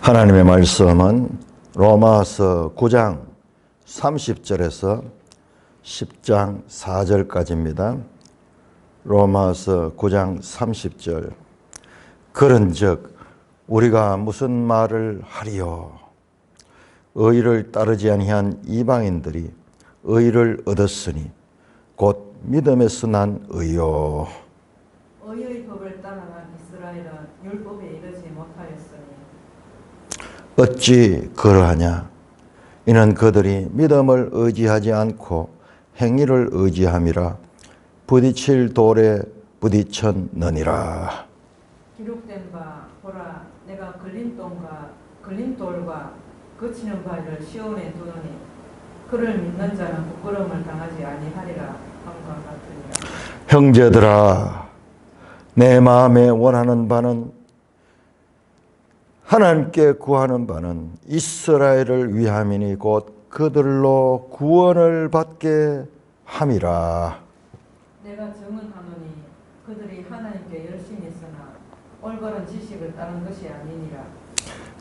하나님의 말씀은 로마서 9장 30절에서 10장 4절까지입니다. 로마서 9장 30절. 그런즉 우리가 무슨 말을 하리요? 의를 따르지 아니한 이방인들이 의를 얻었으니 곧 믿음에서 난 의요. 의의 법을 따라간 이스라엘은 율법에 이르지 못하였으니 어찌 그러하냐? 이는 그들이 믿음을 의지하지 않고 행위를 의지함이라 부딪힐 돌에 부딪혔느니라. 기록된 바 보라, 내가 걸린 돌과 거치는 바위를 시온에 두노니 그를 믿는 자는 부끄러움을 당하지 아니하리라 함과 같으니라. 형제들아, 내 마음에 원하는 바는 하나님께 구하는 바는 이스라엘을 위함이니 곧 그들로 구원을 받게 함이라. 내가 증언하노니 그들이 하나님께 열심히 있으나 올바른 지식을 따른 것이 아니니라.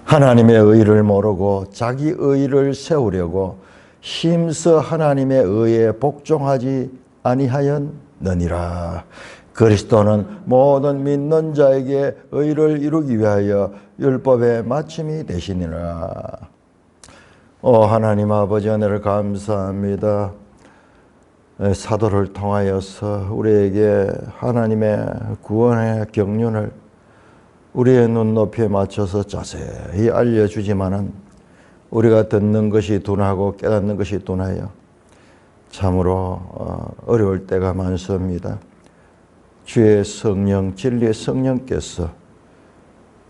하나님의 의를 모르고 자기 의를 세우려고 힘써 하나님의 의에 복종하지 아니하였느니라. 그리스도는 모든 믿는 자에게 의를 이루기 위하여 율법의 마침이 되시니라. 하나님 아버지, 은혜를 감사합니다. 사도를 통하여서 우리에게 하나님의 구원의 경륜을 우리의 눈높이에 맞춰서 자세히 알려주지만은 우리가 듣는 것이 둔하고 깨닫는 것이 둔하여 참으로 어려울 때가 많습니다. 주의 성령, 진리의 성령께서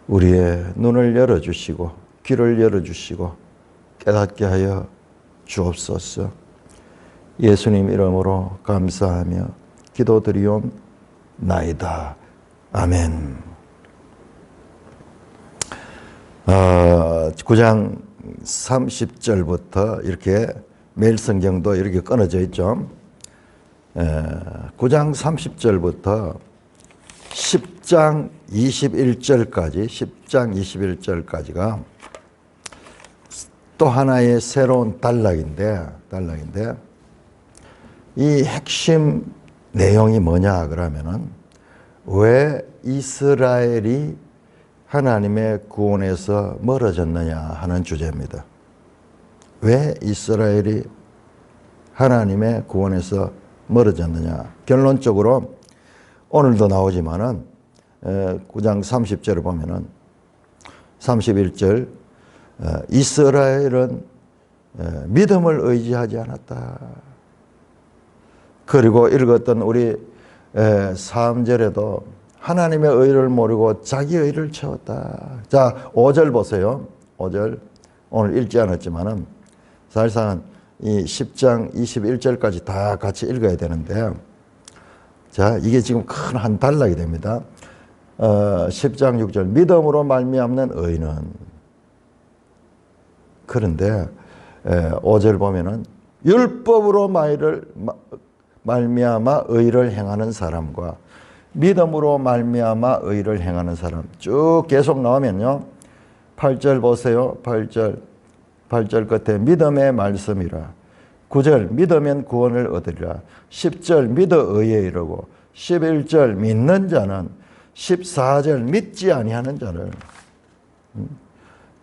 우리의 눈을 열어주시고 귀를 열어주시고 깨닫게 하여 주옵소서. 예수님 이름으로 감사하며 기도드리옵나이다. 아멘. 9장 30절부터 이렇게 매일 성경도 이렇게 끊어져 있죠. 9장 30절부터 10장 21절까지가 또 하나의 새로운 단락인데 이 핵심 내용이 뭐냐 그러면은 왜 이스라엘이 하나님의 구원에서 멀어졌느냐 하는 주제입니다. 왜 이스라엘이 하나님의 구원에서 멀어졌느냐. 결론적으로 오늘도 나오지만은 9장 30절을 보면은 31절 이스라엘은 믿음을 의지하지 않았다. 그리고 읽었던 우리 3절에도 하나님의 의를 모르고 자기 의를 채웠다. 자, 5절 보세요. 5절 오늘 읽지 않았지만은 사실상 이 10장 21절까지 다 같이 읽어야 되는데, 자, 이게 지금 큰 한 단락이 됩니다. 10장 6절 믿음으로 말미암는 의는, 그런데 5절 보면은 율법으로 말미암아 의를 행하는 사람과 믿음으로 말미암아 의를 행하는 사람 쭉 계속 나오면요. 8절 보세요. 8절 끝에 믿음의 말씀이라. 9절 믿으면 구원을 얻으리라. 10절 믿어 의에 이르고 11절 믿는 자는 14절 믿지 아니하는 자를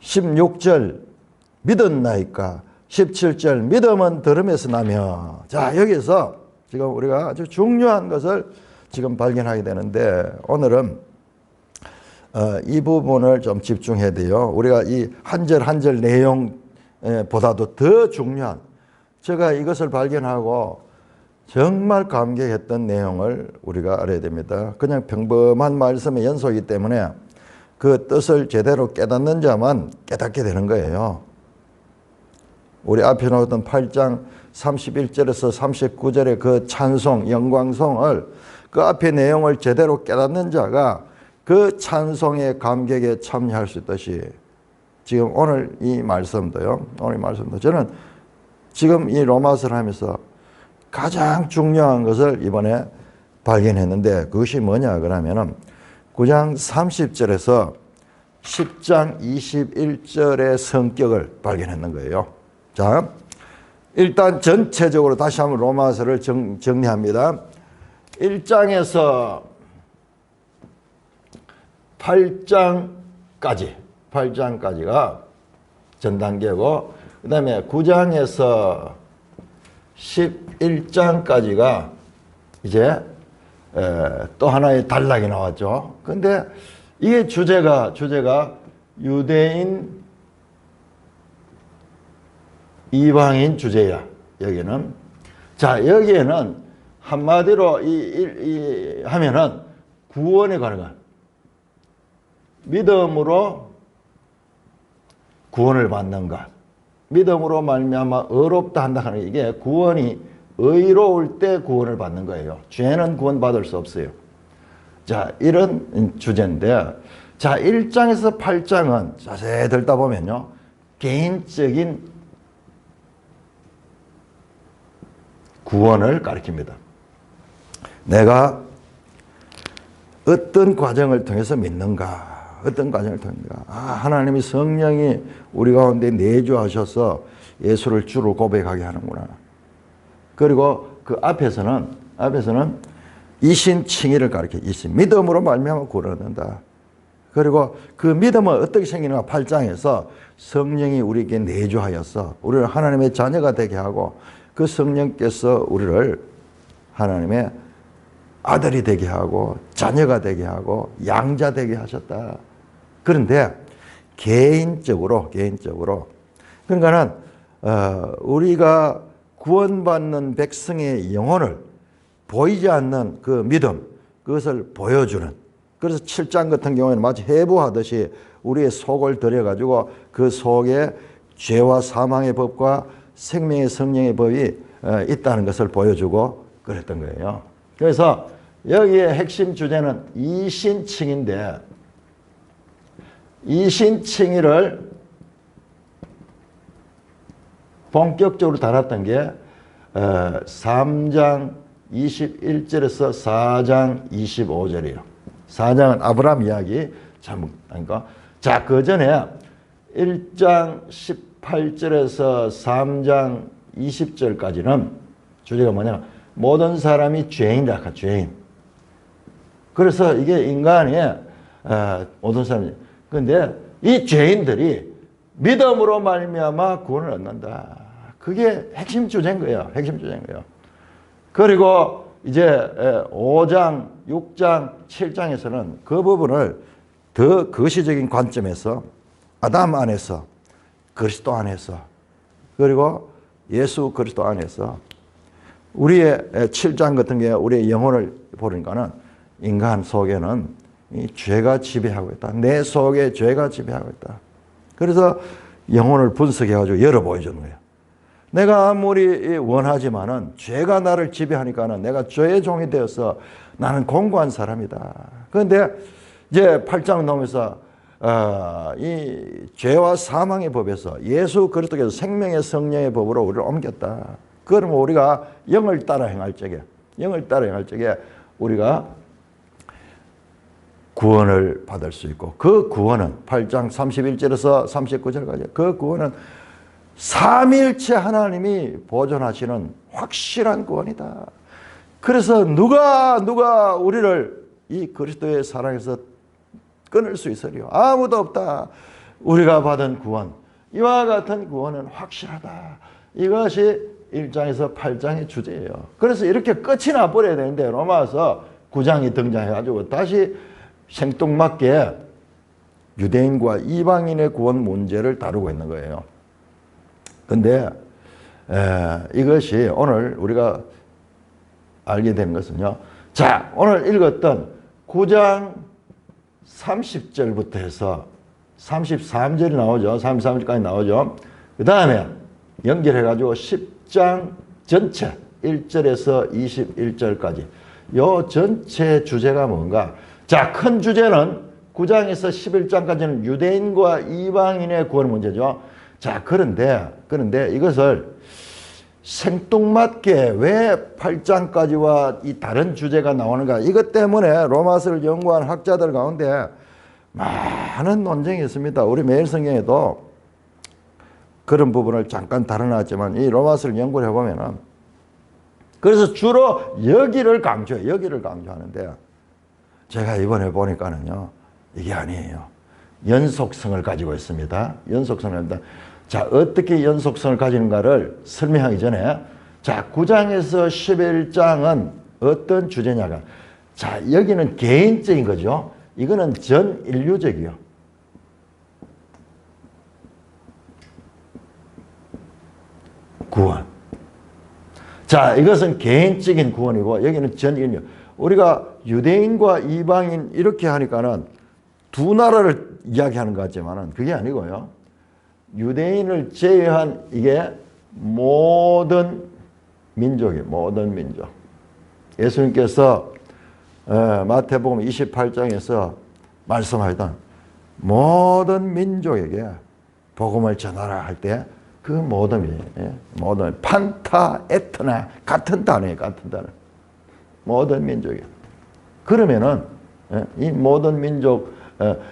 16절 믿었나이까 17절 믿음은 들음에서 나며. 자, 여기서 지금 우리가 아주 중요한 것을 지금 발견하게 되는데 오늘은 이 부분을 좀 집중해야 돼요. 우리가 이 한 절 한 절 내용보다도 더 중요한, 제가 이것을 발견하고 정말 감격했던 내용을 우리가 알아야 됩니다. 그냥 평범한 말씀의 연속이기 때문에 그 뜻을 제대로 깨닫는 자만 깨닫게 되는 거예요. 우리 앞에 나왔던 8장 31절에서 39절의 그 찬송, 영광송을 그 앞에 내용을 제대로 깨닫는 자가 그 찬송의 감격에 참여할 수 있듯이 지금 오늘 이 말씀도요. 저는 지금 이 로마서를 하면서 가장 중요한 것을 이번에 발견했는데 그것이 뭐냐 그러면은 9장 30절에서 10장 21절의 성격을 발견했는 거예요. 자, 일단 전체적으로 다시 한번 로마서를 정리합니다. 1장에서 8장까지가 전 단계고, 그 다음에 9장에서 11장까지가 이제 또 하나의 단락이 나왔죠. 근데 이게 주제가 유대인, 이방인 주제야. 여기는. 자, 여기에는 한마디로 하면은 구원에 관한 것. 믿음으로 구원을 받는 것. 믿음으로 말미암아 의롭다 한다 하는 이게 구원이 의로울 때 구원을 받는 거예요. 죄는 구원받을 수 없어요. 자, 이런 주제인데, 자, 1장에서 8장은 자세히 듣다 보면요, 개인적인 구원을 가리킵니다. 내가 어떤 과정을 통해서 믿는가? 어떤 과정을 통해서 하나님이 성령이 우리 가운데 내주하셔서 예수를 주로 고백하게 하는구나. 그리고 그 앞에서는 이신칭의를 가르쳐. 이신 믿음으로 말미암아 구원을 얻는다. 그리고 그 믿음은 어떻게 생기는가? 8장에서 성령이 우리에게 내주하여서 우리를 하나님의 자녀가 되게 하고, 그 성령께서 우리를 하나님의 아들이 되게 하고 자녀가 되게 하고 양자 되게 하셨다. 그런데 개인적으로 그러니까는 우리가 구원받는 백성의 영혼을 보이지 않는 그 믿음, 그것을 보여주는, 그래서 7장 같은 경우에는 마치 해부하듯이 우리의 속을 들여가지고 그 속에 죄와 사망의 법과 생명의 성령의 법이 있다는 것을 보여주고 그랬던 거예요. 그래서 여기에 핵심 주제는 이신칭인데, 이신칭의를 본격적으로 다뤘던 게 3장 21절에서 4장 25절이에요. 4장은 아브라함 이야기 잠깐니까. 자, 그 전에 1장 18절에서 3장 20절까지는 주제가 뭐냐? 모든 사람이 죄인이다. 죄인. 그래서 이게 인간이 모든 사람이. 그런데 이 죄인들이 믿음으로 말미암아 구원을 얻는다. 그게 핵심 주제인 거예요. 핵심 주제인 거예요. 그리고 이제 5장, 6장, 7장에서는 그 부분을 더 거시적인 관점에서 아담 안에서, 그리스도 안에서, 그리고 예수 그리스도 안에서 우리의 7장 같은 게 우리의 영혼을 보니까는 인간 속에는 이 죄가 지배하고 있다. 내 속에 죄가 지배하고 있다. 그래서 영혼을 분석해가지고 열어 보여주는 거예요. 내가 아무리 원하지만은 죄가 나를 지배하니까는 내가 죄의 종이 되어서 나는 공고한 사람이다. 그런데 이제 8장 넘어서 이 죄와 사망의 법에서 예수 그리스도께서 생명의 성령의 법으로 우리를 옮겼다. 그러면 우리가 영을 따라 행할 적에 우리가 구원을 받을 수 있고, 그 구원은 8장 31절에서 39절까지 그 구원은 삼위일체 하나님이 보존하시는 확실한 구원이다. 그래서 누가 우리를 이 그리스도의 사랑에서 끊을 수 있으리요? 아무도 없다. 우리가 받은 구원, 이와 같은 구원은 확실하다. 이것이 1장에서 8장의 주제예요. 그래서 이렇게 끝이 나버려야 되는데 로마서 9장이 등장해가지고 다시 생뚱맞게 유대인과 이방인의 구원 문제를 다루고 있는 거예요. 근데 이것이 오늘 우리가 알게 된 것은요. 자, 오늘 읽었던 9장 30절부터 해서 33절이 나오죠. 33절까지 나오죠. 그 다음에 연결해가지고 10장 전체 1절에서 21절까지 요 전체 주제가 뭔가? 자, 큰 주제는 9장에서 11장까지는 유대인과 이방인의 구원 문제죠. 자, 그런데 이것을 생뚱맞게 왜 8장까지와 이 다른 주제가 나오는가? 이것 때문에 로마서를 연구한 학자들 가운데 많은 논쟁이 있습니다. 우리 매일 성경에도 그런 부분을 잠깐 다뤄놨지만 이 로마서를 연구를 해보면은 그래서 주로 여기를 강조해요. 여기를 강조하는데 제가 이번에 보니까는요 이게 아니에요. 연속성을 가지고 있습니다. 연속성을 합니다. 자, 어떻게 연속성을 가지는가를 설명하기 전에 자, 9장에서 11장은 어떤 주제냐가 자, 여기는 개인적인 거죠. 이거는 전 인류적이요. 구원. 자, 이것은 개인적인 구원이고 여기는 전 인류. 우리가 유대인과 이방인 이렇게 하니까는 두 나라를 이야기하는 것 같지만은 그게 아니고요. 유대인을 제외한 이게 모든 민족이에요. 모든 민족. 예수님께서 마태복음 28장에서 말씀하셨던 모든 민족에게 복음을 전하라 할 때 그 모든 판타 에트나 같은 단어예요. 같은 단어. 모든 민족이에요. 그러면은 이 모든 민족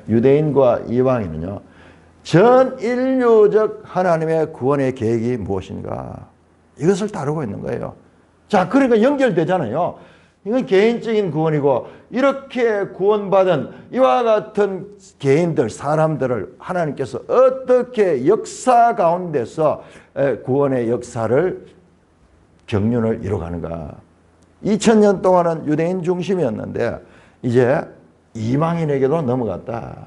유대인과 이방인은요. 전 인류적 하나님의 구원의 계획이 무엇인가? 이것을 다루고 있는 거예요. 자, 그러니까 연결되잖아요. 이건 개인적인 구원이고 이렇게 구원받은 이와 같은 개인들, 사람들을 하나님께서 어떻게 역사 가운데서 구원의 역사를 경륜을 이뤄가는가. 2000년 동안은 유대인 중심이었는데 이제 이방인에게도 넘어갔다.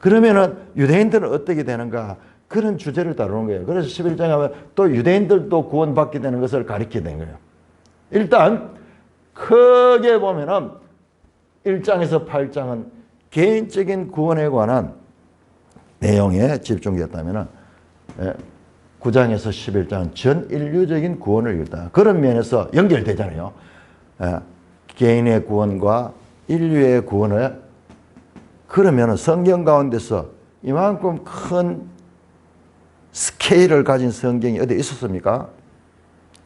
그러면은 유대인들은 어떻게 되는가? 그런 주제를 다루는 거예요. 그래서 11장에 하면 또 유대인들도 구원받게 되는 것을 가르치게 된 거예요. 일단 크게 보면은 1장에서 8장은 개인적인 구원에 관한 내용에 집중됐다면은 9장에서 11장은 전 인류적인 구원을 이뤘다. 그런 면에서 연결되잖아요. 개인의 구원과 인류의 구원을 그러면은 성경 가운데서 이만큼 큰 스케일을 가진 성경이 어디 있었습니까?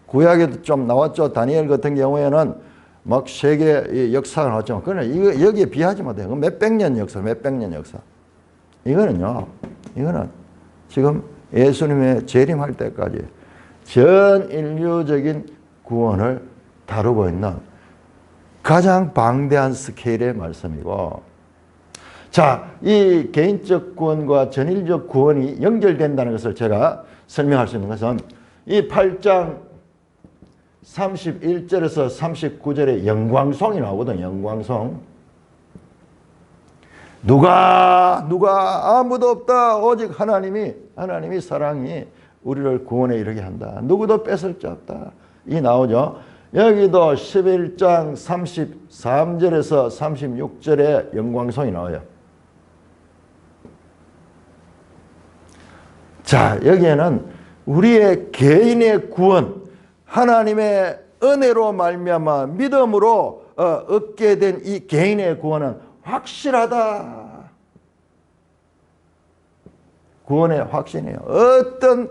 구약에도 좀 나왔죠. 다니엘 같은 경우에는 막 세계 역사가 나왔지만 그러나 이거 여기에 비하지 못해요. 몇백 년 역사, 몇백 년 역사. 이거는 지금 예수님의 재림할 때까지 전 인류적인 구원을 다루고 있는 가장 방대한 스케일의 말씀이고, 자, 이 개인적 구원과 전인적 구원이 연결된다는 것을 제가 설명할 수 있는 것은 이 8장 31절에서 39절에 영광송이 나오거든. 영광송. 누가 아무도 없다. 오직 하나님이 사랑이 우리를 구원에 이르게 한다. 누구도 뺏을 자 없다. 이 나오죠. 여기도 11장 33절에서 36절에 영광송이 나와요. 자, 여기에는 우리의 개인의 구원, 하나님의 은혜로 말미암아 믿음으로 얻게 된 이 개인의 구원은 확실하다. 구원의 확신이에요. 어떤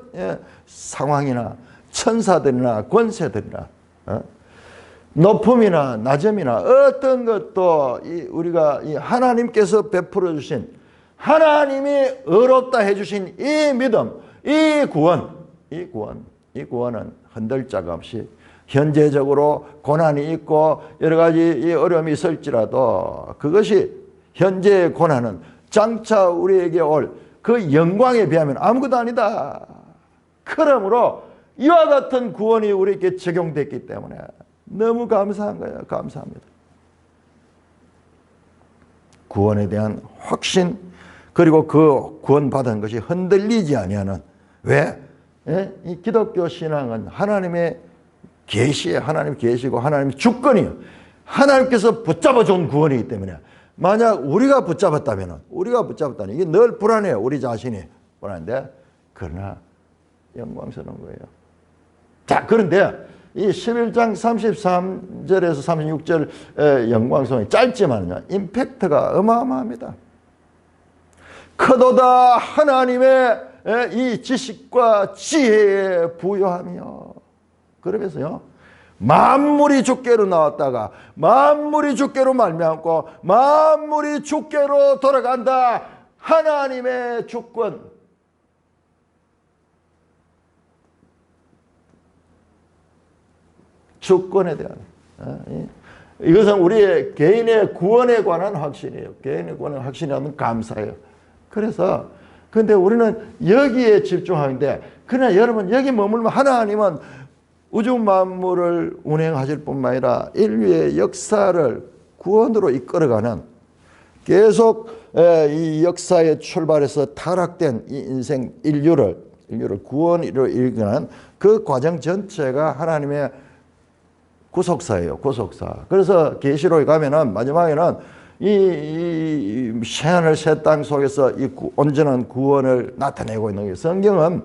상황이나 천사들이나 권세들이나 높음이나 낮음이나 어떤 것도 우리가 하나님께서 베풀어 주신 하나님이 의롭다 해주신 이 믿음, 이 구원은 흔들 자가 없이 현재적으로 고난이 있고 여러 가지 어려움이 있을지라도 그것이 현재의 고난은 장차 우리에게 올 그 영광에 비하면 아무것도 아니다. 그러므로 이와 같은 구원이 우리에게 적용됐기 때문에 너무 감사한 거예요. 감사합니다. 구원에 대한 확신, 그리고 그 구원받은 것이 흔들리지 아니하는, 왜? 이 기독교 신앙은 하나님의 계시에 하나님 계시고 하나님의 주권이에요. 하나님께서 붙잡아 준 구원이기 때문에 만약 우리가 붙잡았다면 이게 늘 불안해요. 우리 자신이 불안한데 그러나 영광스러운 거예요. 자, 그런데 이 11장 33절에서 36절 영광성이 짧지만요, 임팩트가 어마어마합니다. 크도다 하나님의 이 지식과 지혜에 부요하며, 그러면서요 만물이 주께로 나왔다가 만물이 주께로 말미암고 만물이 주께로 돌아간다. 하나님의 주권. 주권에 대한 이것은 우리의 개인의 구원에 관한 확신이에요. 개인의 구원의 확신이라면 감사해요. 그래서 근데 우리는 여기에 집중하는데 그러나 여러분 여기 머물면 하나님은 우주 만물을 운행하실 뿐만 아니라 인류의 역사를 구원으로 이끌어가는 계속 이 역사의 출발에서 타락된 이 인생 인류를 구원으로 이끌어가는 그 과정 전체가 하나님의 구속사예요. 구속사. 그래서 계시록에 가면은 마지막에는 이 새하늘 새 땅 속에서 이 온전한 구원을 나타내고 있는 거예요. 성경은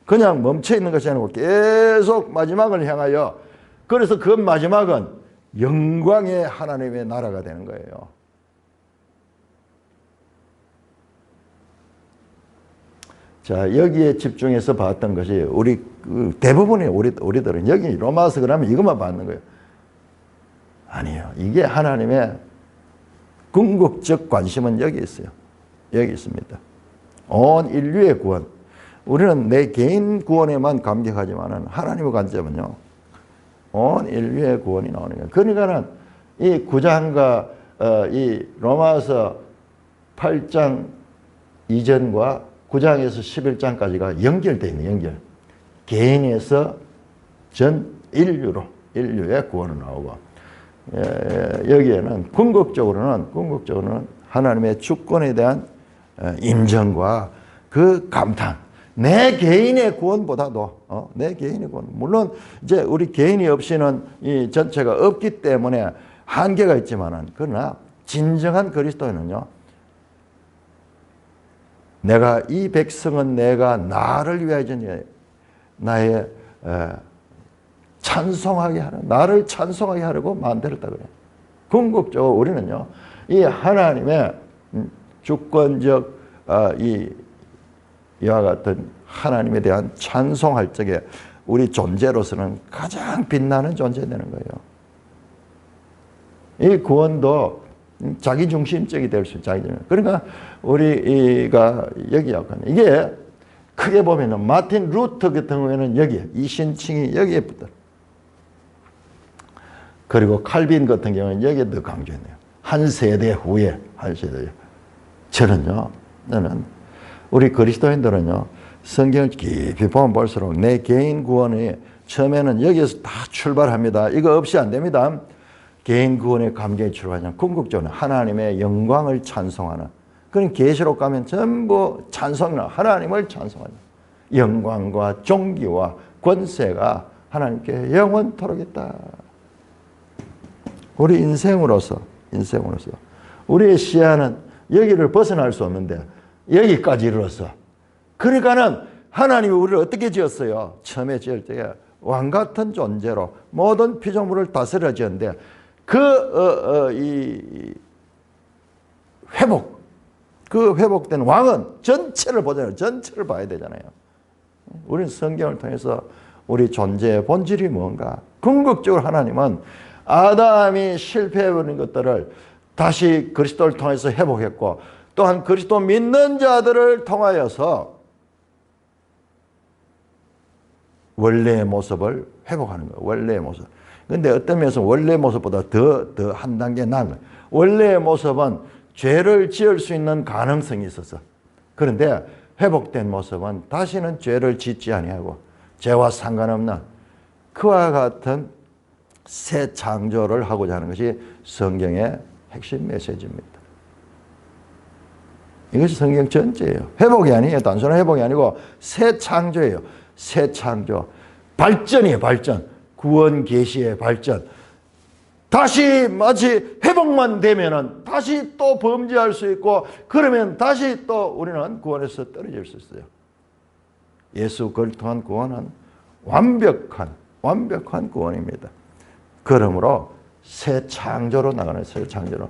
그냥 멈춰 있는 것이 아니고 계속 마지막을 향하여 그래서 그 마지막은 영광의 하나님의 나라가 되는 거예요. 자, 여기에 집중해서 봤던 것이 우리 대부분의 우리들은 여기 로마서 그러면 이것만 받는 거예요. 아니에요. 이게 하나님의 궁극적 관심은 여기 있어요. 여기 있습니다. 온 인류의 구원. 우리는 내 개인 구원에만 감격하지만은 하나님의 관점은요. 온 인류의 구원이 나오는 거예요. 그러니까는 이 9장과 이 로마서 8장 이전과 9장에서 11장까지가 연결되어 있는 연결. 개인에서 전 인류의 구원을 나오고 여기에는 궁극적으로는 하나님의 주권에 대한 인정과 그 감탄. 내 개인의 구원보다도 내 개인의 구원. 물론 이제 우리 개인이 없이는 이 전체가 없기 때문에 한계가 있지만은 그러나 진정한 그리스도인은요. 내가 이 백성은 내가 나를 위하여 나의 찬송하게 하는 나를 찬송하게 하려고 만들었다 그래요. 궁극적으로 우리는요. 이 하나님의 주권적 이와 같은 하나님에 대한 찬송할 적에 우리 존재로서는 가장 빛나는 존재 되는 거예요. 이 구원도 자기중심적이 될 수 있어요. 그러니까 우리가 여기 약간 이게 크게 보면은 마틴 루터 같은 경우에는 여기에 이신칭이 여기에 붙어. 그리고 칼빈 같은 경우는 여기에 더 강조했네요. 한 세대 후에 한 세대. 저는요. 우리 그리스도인들은요. 성경을 깊이 보면 볼수록 내 개인 구원이 처음에는 여기에서 다 출발합니다. 이거 없이 안 됩니다. 개인 구원의 감격이 출발하는 궁극적으로 하나님의 영광을 찬송하는 그런 계시록 가면 전부 찬송은 하나님을 찬송하는 영광과 존귀와 권세가 하나님께 영원토록 있다. 우리 인생으로서 우리의 시야는 여기를 벗어날 수 없는데 여기까지 이르렀어. 그러니까는 하나님이 우리를 어떻게 지었어요? 처음에 지을 때 왕같은 존재로 모든 피조물을 다스려 지었는데 이 회복된 왕은 전체를 보잖아요. 전체를 봐야 되잖아요. 우리는 성경을 통해서 우리 존재의 본질이 뭔가? 궁극적으로 하나님은 아담이 실패해버린 것들을 다시 그리스도를 통해서 회복했고 또한 그리스도 믿는 자들을 통하여서 원래의 모습을 회복하는 거예요. 원래의 모습. 그런데 어떤 면에서 원래의 모습보다 더 한 단계 나은 거예요. 원래의 모습은 죄를 지을 수 있는 가능성이 있었어. 그런데 회복된 모습은 다시는 죄를 짓지 아니하고 죄와 상관없는 그와 같은 새 창조를 하고자 하는 것이 성경의 핵심 메시지입니다. 이것이 성경 전체예요. 회복이 아니에요. 단순한 회복이 아니고 새 창조예요. 새 창조. 발전이에요. 발전. 구원 계시의 발전. 다시 마치 회복만 되면은 다시 또 범죄할 수 있고 그러면 다시 또 우리는 구원에서 떨어질 수 있어요. 예수 그를 통한 구원은 완벽한 구원입니다. 그러므로 새 창조로 나가는 새 창조로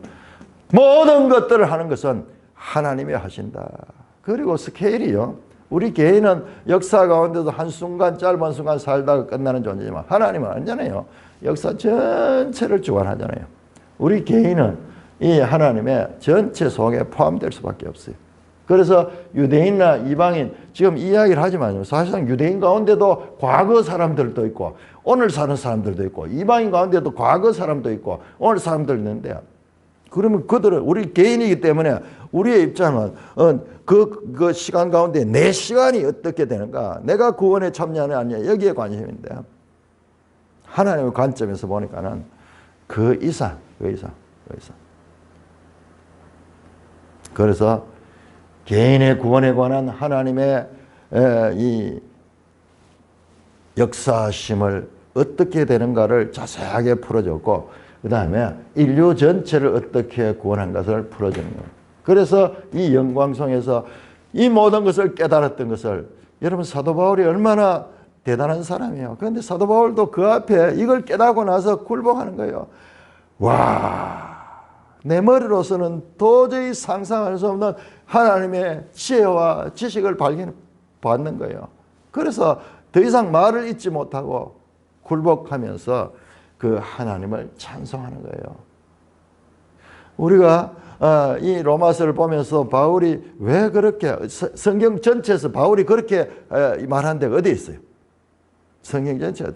모든 것들을 하는 것은 하나님이 하신다. 그리고 스케일이요. 우리 개인은 역사 가운데도 한순간 짧은 순간 살다가 끝나는 존재지만 하나님은 아니잖아요. 역사 전체를 주관하잖아요. 우리 개인은 이 하나님의 전체 속에 포함될 수밖에 없어요. 그래서 유대인이나 이방인 지금 이야기를 하지만 사실상 유대인 가운데도 과거 사람들도 있고 오늘 사는 사람들도 있고 이방인 가운데도 과거 사람도 있고 오늘 사람들 있는데 그러면 그들은 우리 개인이기 때문에 우리의 입장은 그 시간 가운데 내 시간이 어떻게 되는가 내가 구원에 참여하느냐 아니냐 여기에 관심인데 하나님의 관점에서 보니까는 그 이상. 그래서 개인의 구원에 관한 하나님의 이 역사심을 어떻게 되는가를 자세하게 풀어줬고 그 다음에 인류 전체를 어떻게 구원한 것을 풀어주는 거예요. 그래서 이 영광성에서 이 모든 것을 깨달았던 것을 여러분 사도 바울이 얼마나 대단한 사람이에요. 그런데 사도 바울도 그 앞에 이걸 깨닫고 나서 굴복하는 거예요. 와, 내 머리로서는 도저히 상상할 수 없는 하나님의 지혜와 지식을 발견받는 거예요. 그래서 더 이상 말을 잇지 못하고 굴복하면서 그 하나님을 찬송하는 거예요. 우리가 이 로마서를 보면서 바울이 왜 그렇게 성경 전체에서 바울이 그렇게 말한 데가 어디 있어요? 성경 전체에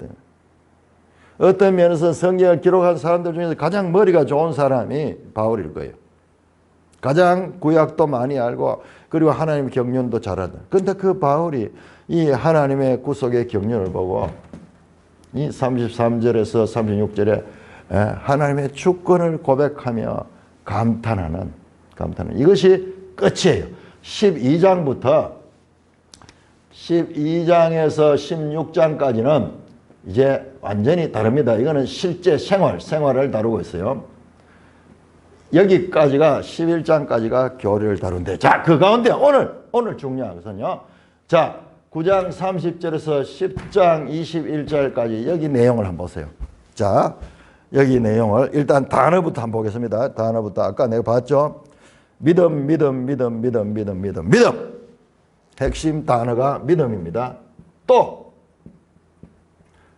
어떤 면에서 성경을 기록한 사람들 중에서 가장 머리가 좋은 사람이 바울일 거예요. 가장 구약도 많이 알고 그리고 하나님의 경륜도 잘하다. 그런데 그 바울이 이 하나님의 구속의 경륜을 보고 이 33절에서 36절에 하나님의 주권을 고백하며 감탄하는 이것이 끝이에요. 12장부터 12장에서 16장까지는 이제 완전히 다릅니다. 이거는 실제 생활을 다루고 있어요. 여기까지가 11장까지가 교리를 다룬데 자, 그 가운데 오늘 중요한 것은요. 자, 9장 30절에서 10장 21절까지 여기 내용을 한번 보세요. 자, 여기 내용을 일단 단어부터 한번 보겠습니다. 단어부터 아까 내가 봤죠? 믿음. 핵심 단어가 믿음입니다. 또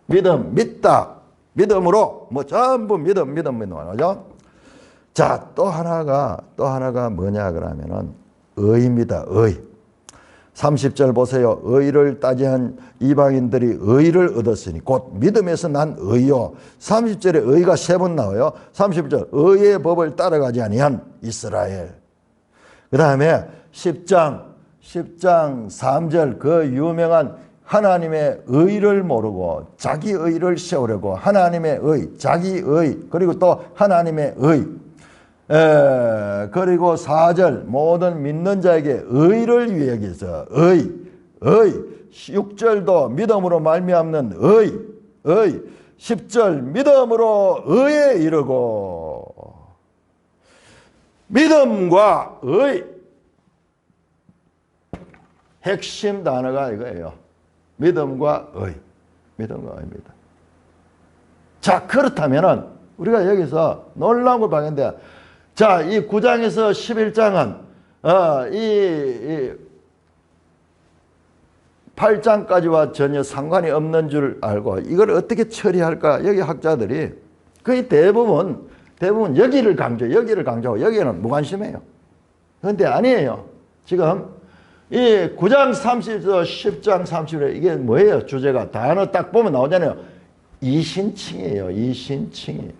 믿음, 믿다. 믿음으로 뭐 전부 믿음 하죠. 자, 또 하나가 뭐냐 그러면은 의입니다. 의. 30절 보세요. 의를 따지한 이방인들이 의를 얻었으니 곧 믿음에서 난 의요. 30절에 의가 3번 나와요. 30절 의의 법을 따라가지 아니한 이스라엘. 그 다음에 10장 3절 그 유명한 하나님의 의를 모르고 자기 의를 세우려고 하나님의 의, 자기 의, 그리고 또 하나님의 의. 그리고 4절 모든 믿는 자에게 의를 위해 해서 의. 6절도 믿음으로 말미암는 의. 10절 믿음으로 의에 이르고 믿음과 의 핵심 단어가 이거예요. 믿음과 의입니다. 자, 그렇다면은 우리가 여기서 놀라운 걸 봤는데 자, 이 9장에서 11장은 이 8장까지와 전혀 상관이 없는 줄 알고 이걸 어떻게 처리할까? 여기 학자들이 거의 대부분 여기를 강조하고 여기는 무관심해요. 그런데 아니에요. 지금 이 9장 30에서 10장 30에 이게 뭐예요? 주제가 단어 딱 보면 나오잖아요. 이신칭이에요. 이신칭이.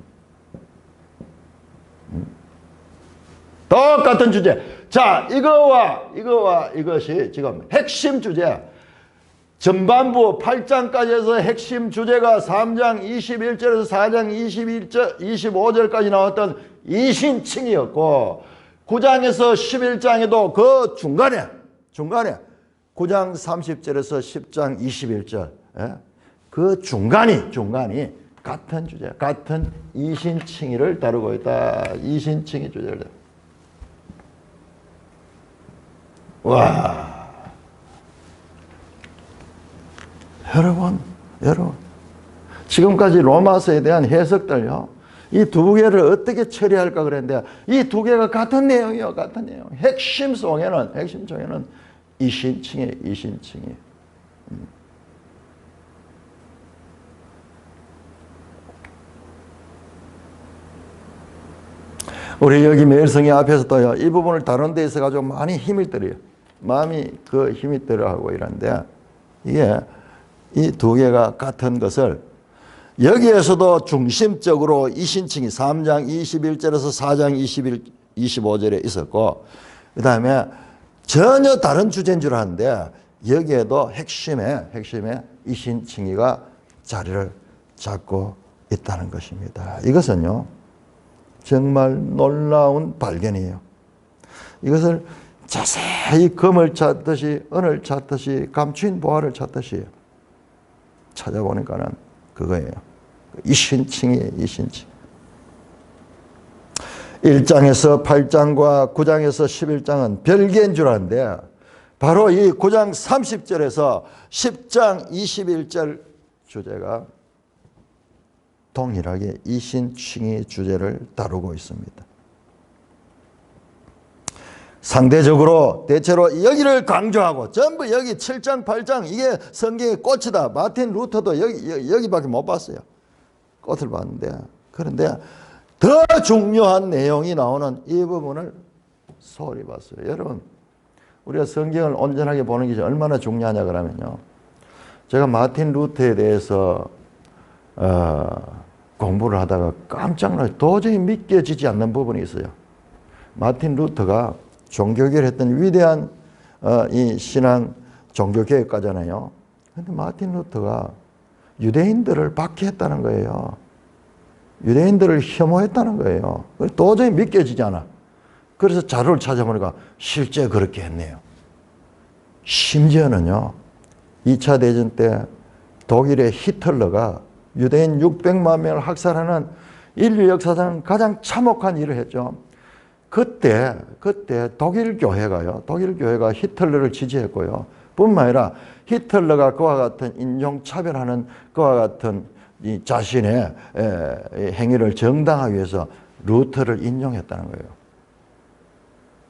똑같은 주제. 자, 이거와 이것이 지금 핵심 주제. 전반부 8장까지 해서 핵심 주제가 3장 21절에서 4장 25절까지 나왔던 이신칭이었고 9장에서 11장에도 그 중간에 9장 30절에서 10장 21절 그 중간이 같은 주제, 같은 이신칭의를 다루고 있다. 이신칭의 주제를. 와, 여러분 지금까지 로마서에 대한 해석들요. 이 두 개를 어떻게 처리할까 그랬는데 이 두 개가 같은 내용이에요. 같은 내용. 핵심 속에는 이신칭이. 우리 여기 매일성의 앞에서도요, 이 부분을 다룬 데 있어 가지고 많이 힘을 들여요. 마음이 그 힘이 들어하고 이런데, 이게 이 두 개가 같은 것을 여기에서도 중심적으로 이신칭이 3장 21절에서 4장 25절에 있었고, 그 다음에 전혀 다른 주제인 줄 아는데 여기에도 핵심에 이신칭의가 자리를 잡고 있다는 것입니다. 이것은요, 정말 놀라운 발견이에요. 이것을 자세히 금을 찾듯이 은을 찾듯이 감추인 보화를 찾듯이 찾아보니까는 그거예요. 이신칭이에요. 이신칭. 1장에서 8장과 9장에서 11장은 별개인 줄 아는데 바로 이 9장 30절에서 10장 21절 주제가 동일하게 이신칭의 주제를 다루고 있습니다. 상대적으로 대체로 여기를 강조하고 전부 여기 7장 8장 이게 성경의 꽃이다. 마틴 루터도 여기밖에 못 봤어요. 꽃을 봤는데, 그런데 더 중요한 내용이 나오는 이 부분을 소홀히 봤어요. 여러분, 우리가 성경을 온전하게 보는 것이 얼마나 중요하냐 그러면요, 제가 마틴 루터에 대해서 공부를 하다가 깜짝 놀라서 도저히 믿겨지지 않는 부분이 있어요. 마틴 루터가 종교개혁을 했던 위대한 이 신앙 종교개혁가잖아요. 그런데 마틴 루터가 유대인들을 박해했다는 거예요. 유대인들을 혐오했다는 거예요. 도저히 믿겨지지 않아. 그래서 자료를 찾아보니까 실제 그렇게 했네요. 심지어는요, 2차 대전 때 독일의 히틀러가 유대인 600만 명을 학살하는 인류 역사상 가장 참혹한 일을 했죠. 그때 독일 교회가 히틀러를 지지했고요. 뿐만 아니라 히틀러가 그와 같은 인종차별하는 그와 같은 이 자신의 행위를 정당화하기 위해서 루터를 인용했다는 거예요.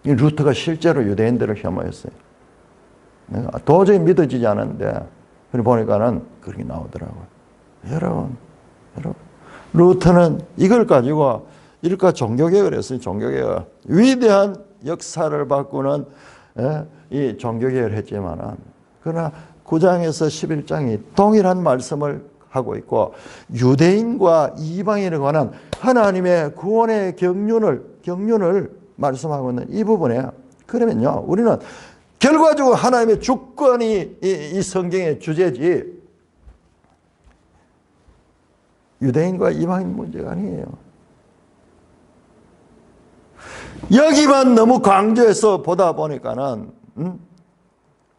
이 루터가 실제로 유대인들을 혐오했어요. 도저히 믿어지지 않았는데, 그래 보니까는 그렇게 나오더라고요. 여러분, 루터는 이걸 가지고 일가 종교개혁을 했어요. 종교개혁. 위대한 역사를 바꾸는 이 종교개혁을 했지만은, 그러나 9장에서 11장이 동일한 말씀을 하고 있고, 유대인과 이방인에 관한 하나님의 구원의 경륜을 말씀하고 있는 이 부분에, 그러면요, 우리는 결과적으로 하나님의 주권이 이 성경의 주제지 유대인과 이방인 문제가 아니에요. 여기만 너무 강조해서 보다 보니까는,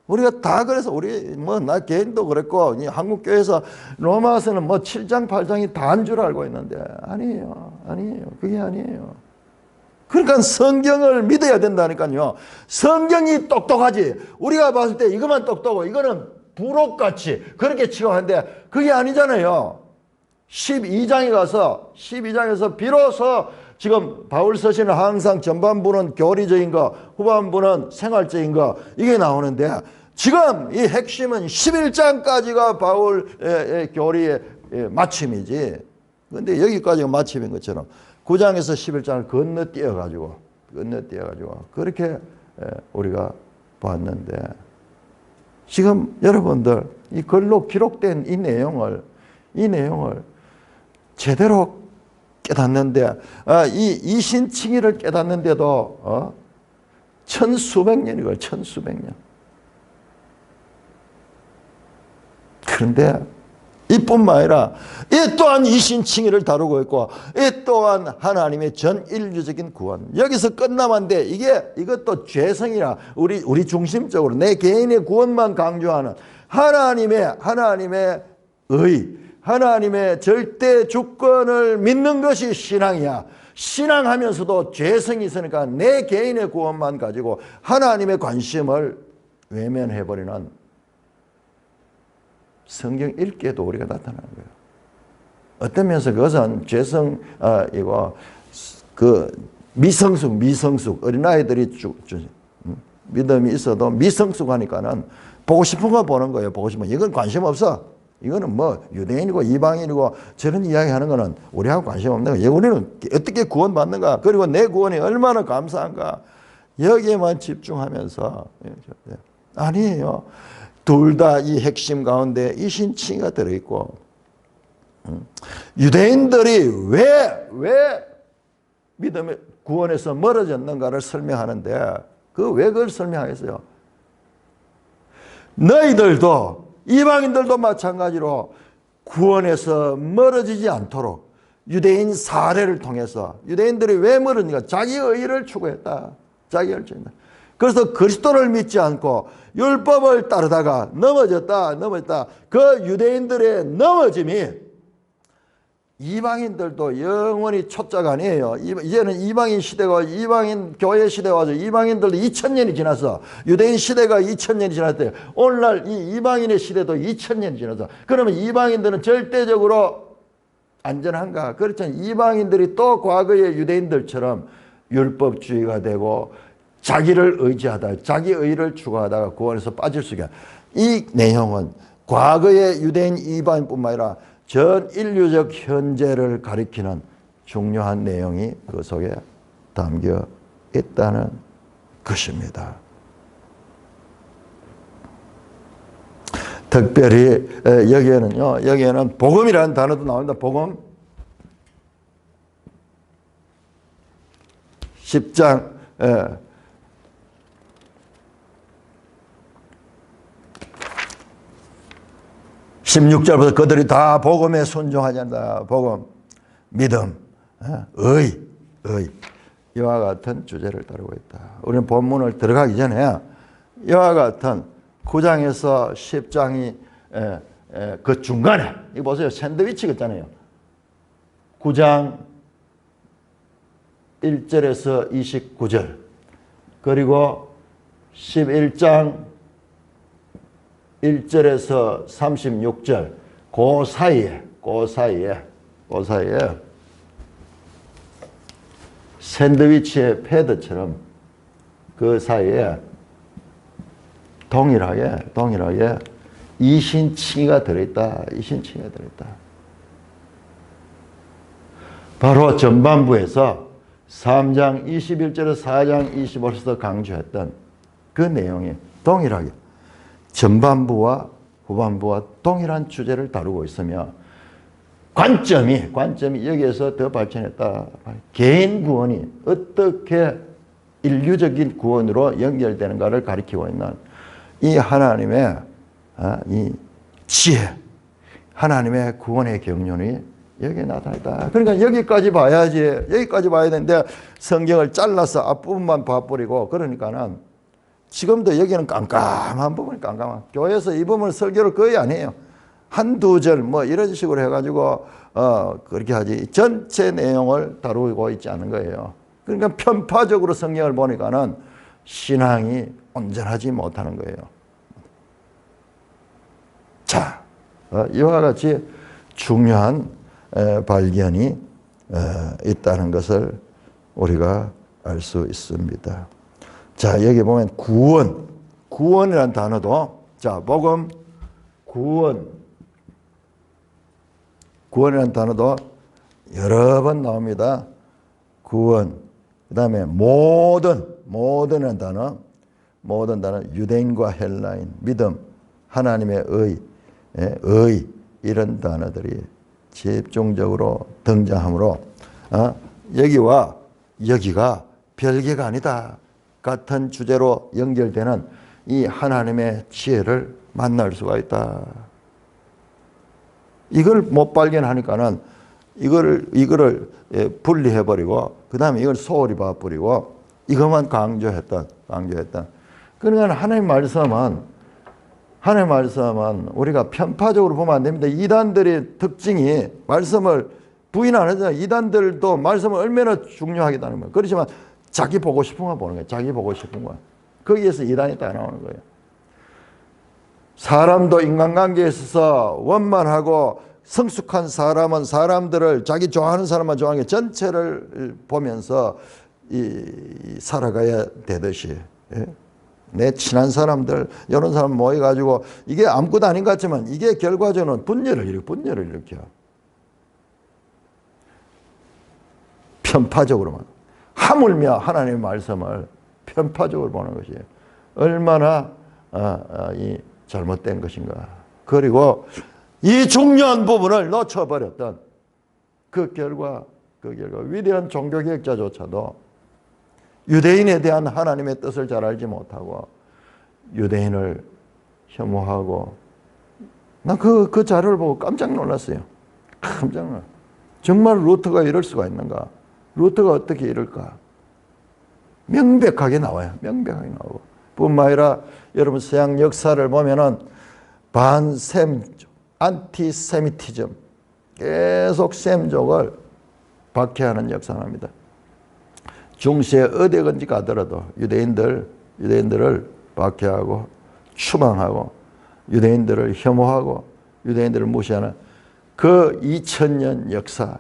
우리가 다 그래서 나 개인도 그랬고, 한국교회에서 로마서는 7장, 8장이 다인 줄 알고 있는데, 아니에요. 그게 아니에요. 그러니까 성경을 믿어야 된다니까요. 성경이 똑똑하지. 우리가 봤을 때 이것만 똑똑하고, 이거는 부록같이 그렇게 취급하는데, 그게 아니잖아요. 12장에서 비로소 지금 바울 서신은 항상 전반부는 교리적인 거, 후반부는 생활적인 거, 이게 나오는데, 지금 이 핵심은 11장까지가 바울의 교리의 마침이지. 그런데 여기까지가 마침인 것처럼 9장에서 11장을 건너뛰어가지고 그렇게 우리가 봤는데, 지금 여러분들 이 글로 기록된 이 내용을 제대로 깨닫는데, 이 이신칭의를 깨닫는데도 천수백 년이 걸려요. 천수백 년. 그런데 이뿐만 아니라 이 또한 이신칭의를 다루고 있고, 이 또한 하나님의 전 인류적인 구원. 여기서 끝나면 안 돼. 이것도 죄성이라 우리 중심적으로 내 개인의 구원만 강조하는 하나님의 의, 하나님의 절대 주권을 믿는 것이 신앙이야. 신앙하면서도 죄성이 있으니까 내 개인의 구원만 가지고 하나님의 관심을 외면해버리는 성경 읽기에도 우리가 나타나는 거예요. 어떤 면에서 그것은 죄성이고, 미성숙 어린아이들이 믿음이 있어도 미성숙하니까는 보고 싶은 거 보는 거예요. 보고 싶은 거. 이건 관심 없어. 이거는 뭐 유대인이고 이방인이고 저런 이야기하는 거는 우리하고 관심 없는 거예요. 우리는 어떻게 구원받는가, 그리고 내 구원이 얼마나 감사한가, 여기에만 집중하면서. 아니에요. 둘 다 이 핵심 가운데 이 신칭의가 들어있고, 유대인들이 왜 믿음의 구원에서 멀어졌는가를 설명하는데, 왜 그걸 설명하겠어요? 너희들도 이방인들도 마찬가지로 구원에서 멀어지지 않도록 유대인 사례를 통해서, 유대인들이 왜 멀었는가? 자기 의의를 추구했다. 자기 의의를 추구했다. 그래서 그리스도를 믿지 않고 율법을 따르다가 넘어졌다. 그 유대인들의 넘어짐이 이방인들도 영원히 초짜가 아니에요. 이제는 이방인 시대가, 이방인 교회 시대가 와서 이방인들도 2000년이 지나서, 유대인 시대가 2000년이 지났대요. 오늘날 이 이방인의 시대도 2000년이 지나서, 그러면 이방인들은 절대적으로 안전한가? 그렇잖아요. 이방인들이 또 과거의 유대인들처럼 율법주의가 되고 자기를 의지하다, 자기 의를 추구하다가 구원에서 빠질 수가. 이 내용은 과거의 유대인 이방인뿐만 아니라 전 인류적 현재를 가리키는 중요한 내용이 그 속에 담겨 있다는 것입니다. 특별히 여기에는 복음이라는 단어도 나옵니다. 복음 10장 16절부터 그들이 다 복음에 순종하지 않는다. 복음, 믿음, 의 이와 같은 주제를 다루고 있다. 우리는 본문을 들어가기 전에 이와 같은 9장에서 10장이 그 중간에, 이거 보세요. 샌드위치 같잖아요. 9장 1절에서 29절, 그리고 11장 1절에서 36절, 그 사이에 샌드위치의 패드처럼 그 사이에 동일하게 이신칭의가 들어있다. 바로 전반부에서 3장 21절에서 4장 25절에서 강조했던 그 내용이 동일하게 전반부와 후반부와 동일한 주제를 다루고 있으며, 관점이 여기에서 더 발전했다. 개인 구원이 어떻게 인류적인 구원으로 연결되는가를 가리키고 있는 이 하나님의 이 지혜, 하나님의 구원의 경륜이 여기에 나타났다. 그러니까 여기까지 봐야 되는데 성경을 잘라서 앞부분만 봐버리고, 그러니까는 지금도 여기는 깜깜한 부분이 깜깜한. 교회에서 이 부분을 설교를 거의 안 해요. 한두 절 뭐 이런 식으로 해가지고 그렇게 하지 전체 내용을 다루고 있지 않은 거예요. 그러니까 편파적으로 성경을 보니까는 신앙이 온전하지 못하는 거예요. 자, 이와 같이 중요한 발견이 있다는 것을 우리가 알 수 있습니다. 자, 여기 보면 구원이라는 단어도, 자, 복음, 구원이라는 단어도 여러 번 나옵니다. 구원. 그 다음에 모든이라는 단어, 유대인과 헬라인, 믿음, 하나님의 의, 이런 단어들이 집중적으로 등장하므로, 여기와 여기가 별개가 아니다. 같은 주제로 연결되는 이 하나님의 지혜를 만날 수가 있다. 이걸 못 발견하니까는 이거를 분리해버리고, 그 다음에 이걸 소홀히 봐버리고, 이것만 강조했던. 그러니까 하나님 말씀은 우리가 편파적으로 보면 안 됩니다. 이단들의 특징이 말씀을 부인 안 하잖아요. 이단들도 말씀을 얼마나 중요하겠다는 거예요. 그렇지만 자기 보고 싶은 거 보는 거예요. 자기 보고 싶은 거. 거기에서 이단이 딱 나오는 거예요. 사람도 인간관계에 있어서 원만하고 성숙한 사람은 사람들을, 자기 좋아하는 사람만 좋아하는 게 전체를 보면서 살아가야 되듯이, 내 친한 사람들, 이런 사람 모여가지고, 이게 아무것도 아닌 것 같지만, 이게 결과적으로는 분열을 일으켜. 편파적으로만. 하물며 하나님의 말씀을 편파적으로 보는 것이에요. 얼마나 이 잘못된 것인가. 그리고 이 중요한 부분을 놓쳐버렸던 그 결과 위대한 종교개혁자조차도 유대인에 대한 하나님의 뜻을 잘 알지 못하고 유대인을 혐오하고, 난 그 자료를 보고 깜짝 놀랐어요. 깜짝 놀랐어요. 정말 루터가 이럴 수가 있는가? 루터가 어떻게 이럴까? 명백하게 나와요. 명백하게 나오고. 뿐만 아니라 여러분 서양 역사를 보면은 반셈족, 안티세미티즘, 계속 셈족을 박해하는 역사입니다. 중세에 어디든지 가더라도 유대인들을 박해하고 추방하고 유대인들을 혐오하고 유대인들을 무시하는 그 2000년 역사.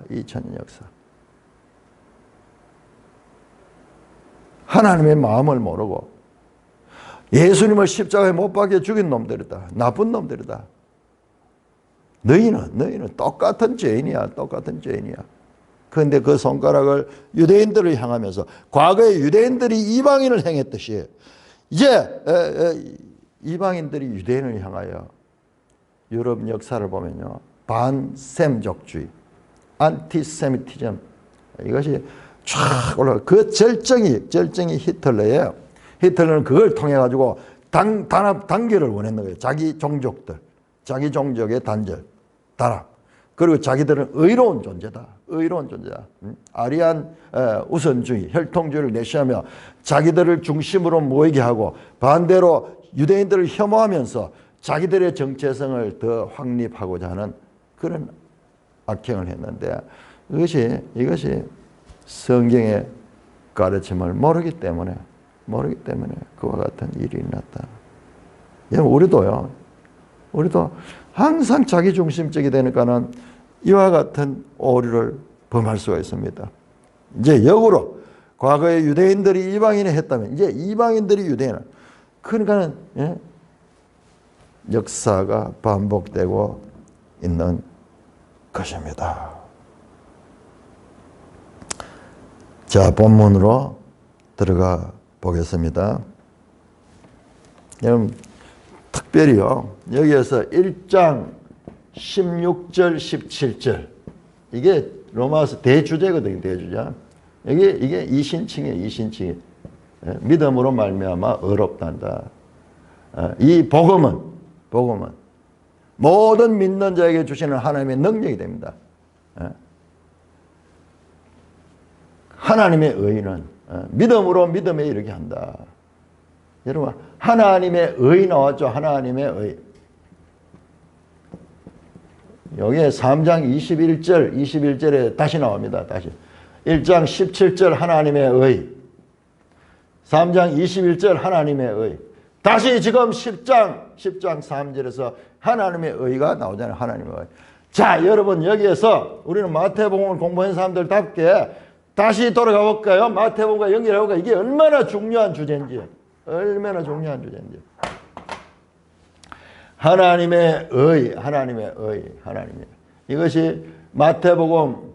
하나님의 마음을 모르고 예수님을 십자가에 못 박혀 죽인 놈들이다. 나쁜 놈들이다. 너희는 똑같은 죄인이야. 그런데 그 손가락을 유대인들을 향하면서 과거에 유대인들이 이방인을 행했듯이 이제 이방인들이 유대인을 향하여 유럽 역사를 보면요. 반셈족주의, 안티세미티즘, 이것이 쫙 올라가. 그 절정이 히틀러예요. 히틀러는 그걸 통해 가지고 단결을 원했는 거예요. 자기 종족들, 자기 종족의 단합. 그리고 자기들은 의로운 존재다. 아리안 우선주의, 혈통주의를 내시하며 자기들을 중심으로 모이게 하고 반대로 유대인들을 혐오하면서 자기들의 정체성을 더 확립하고자 하는 그런 악행을 했는데 이것이 성경의 가르침을 모르기 때문에 그와 같은 일이 일어났다. 우리도 항상 자기중심적이 되니까는 이와 같은 오류를 범할 수가 있습니다. 이제 역으로 과거에 유대인들이 이방인을 했다면 이제 이방인들이 유대인을, 그러니까는 역사가 반복되고 있는 것입니다. 자, 본문으로 들어가 보겠습니다. 여러분, 특별히요, 여기에서 1장 16절, 17절. 이게 로마서 대주제거든요, 대주제. 이게 이신칭이에요. 믿음으로 말미암아 의롭단다. 이 복음은 모든 믿는 자에게 주시는 하나님의 능력이 됩니다. 하나님의 의는 믿음으로 믿음에 이르게 한다. 여러분, 하나님의 의 나왔죠? 하나님의 의. 여기에 3장 21절에 다시 나옵니다. 다시. 1장 17절 하나님의 의. 3장 21절 하나님의 의. 다시 지금 10장 3절에서 하나님의 의가 나오잖아요. 하나님의 의. 자, 여러분, 여기에서 우리는 마태복음을 공부한 사람들답게 다시 돌아가 볼까요? 마태복음과 연결해 볼까요? 이게 얼마나 중요한 주제인지. 하나님의 의. 이것이 마태복음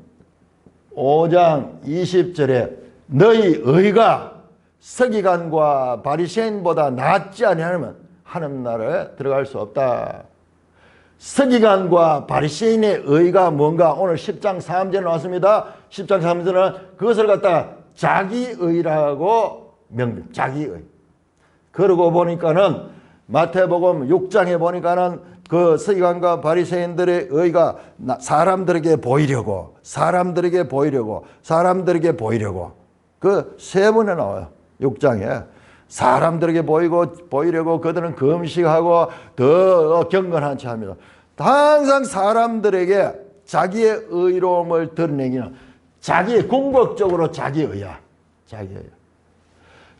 5장 20절에 너희 의가 서기관과 바리새인보다 낫지 아니하면 하나님 나라에 들어갈 수 없다. 서기관과 바리새인의 의가 뭔가 오늘 10장 3절에 나왔습니다. 10장 3절은 그것을 갖다가 자기의라고 명명, 자기의. 그러고 보니까는 마태복음 6장에 보니까는 그 서기관과 바리새인들의 의가 사람들에게 보이려고 그 세 번에 나와요. 6장에 사람들에게 보이려고 그들은 금식하고 더 경건한 체 합니다. 항상 사람들에게 자기의 의로움을 드러내기는 궁극적으로 자기의야.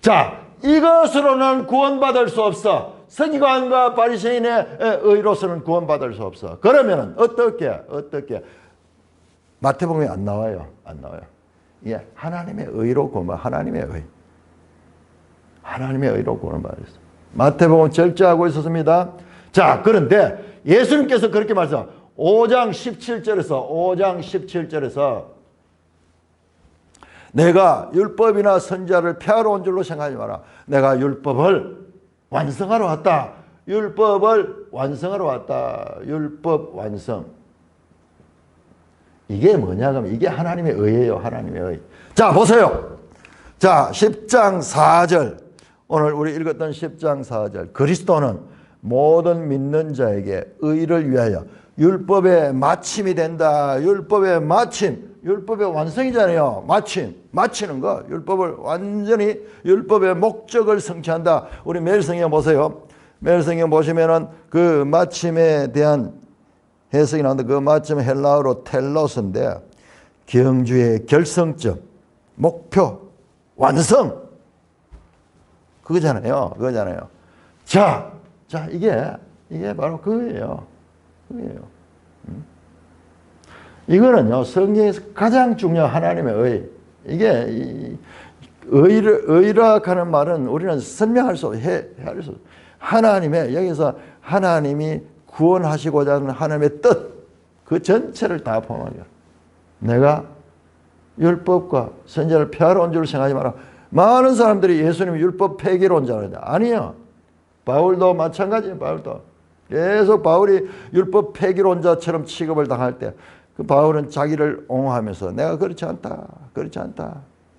자, 이것으로는 구원받을 수 없어. 서기관과 바리새인의 의로서는 구원받을 수 없어. 그러면 어떻게? 마태복음에 안 나와요. 하나님의 의로 구원, 하나님의 의로 구원받을 수. 마태복음 절제하고 있었습니다. 자, 그런데 예수님께서 그렇게 말씀 5장 17절에서 내가 율법이나 선지자를 폐하러 온 줄로 생각하지 마라. 내가 율법을 완성하러 왔다. 율법을 완성하러 왔다. 율법 완성. 이게 뭐냐 그러면 이게 하나님의 의예요. 하나님의 의. 자, 보세요. 자, 10장 4절. 오늘 우리 읽었던 10장 4절. 그리스도는 모든 믿는 자에게 의를 위하여 율법의 마침이 된다. 율법의 마침. 율법의 완성이잖아요. 마치는 거. 율법을 완전히 율법의 목적을 성취한다. 우리 매일성경 보세요. 매일성경 보시면은 그 마침에 대한 해석이 나오는데 그 마침은 헬라어로 텔로스인데 경주의 결성점, 목표, 완성. 그거잖아요. 자, 이게 바로 그거예요. 이거는요, 성경에서 가장 중요한 하나님의 의. 이게, 의라 하는 말은 우리는 설명할 수, 할 수, 하나님의, 여기서 하나님이 구원하시고자 하는 하나님의 뜻, 그 전체를 다 포함하죠. 내가 율법과 선지자를 폐하러 온 줄 생각하지 마라. 많은 사람들이 예수님 율법 폐기로 온 줄 알아요. 아니요. 바울도 마찬가지예요. 바울도. 계속 바울이 율법 폐기로 온 자처럼 취급을 당할 때 그 바울은 자기를 옹호하면서 내가 그렇지 않다.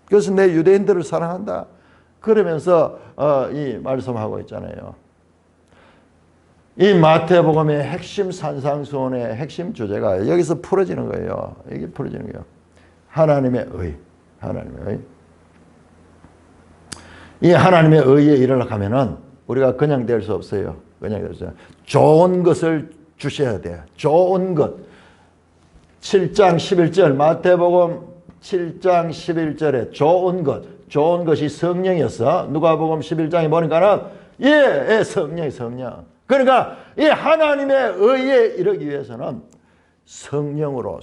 그래서 내 유대인들을 사랑한다. 그러면서 이 말씀하고 있잖아요. 이 마태복음의 핵심 산상수훈의 핵심 주제가 여기서 풀어지는 거예요. 이게 풀어지는 거예요. 하나님의 의. 이 하나님의 의에 이르려고 하면은 우리가 그냥 될 수 없어요. 좋은 것을 주셔야 돼요. 좋은 것. 7장 11절 마태복음 7장 11절에 좋은 것이 성령이었어. 누가복음 11장에 보니까는 성령. 그러니까 이 하나님의 의에 이르기 위해서는 성령으로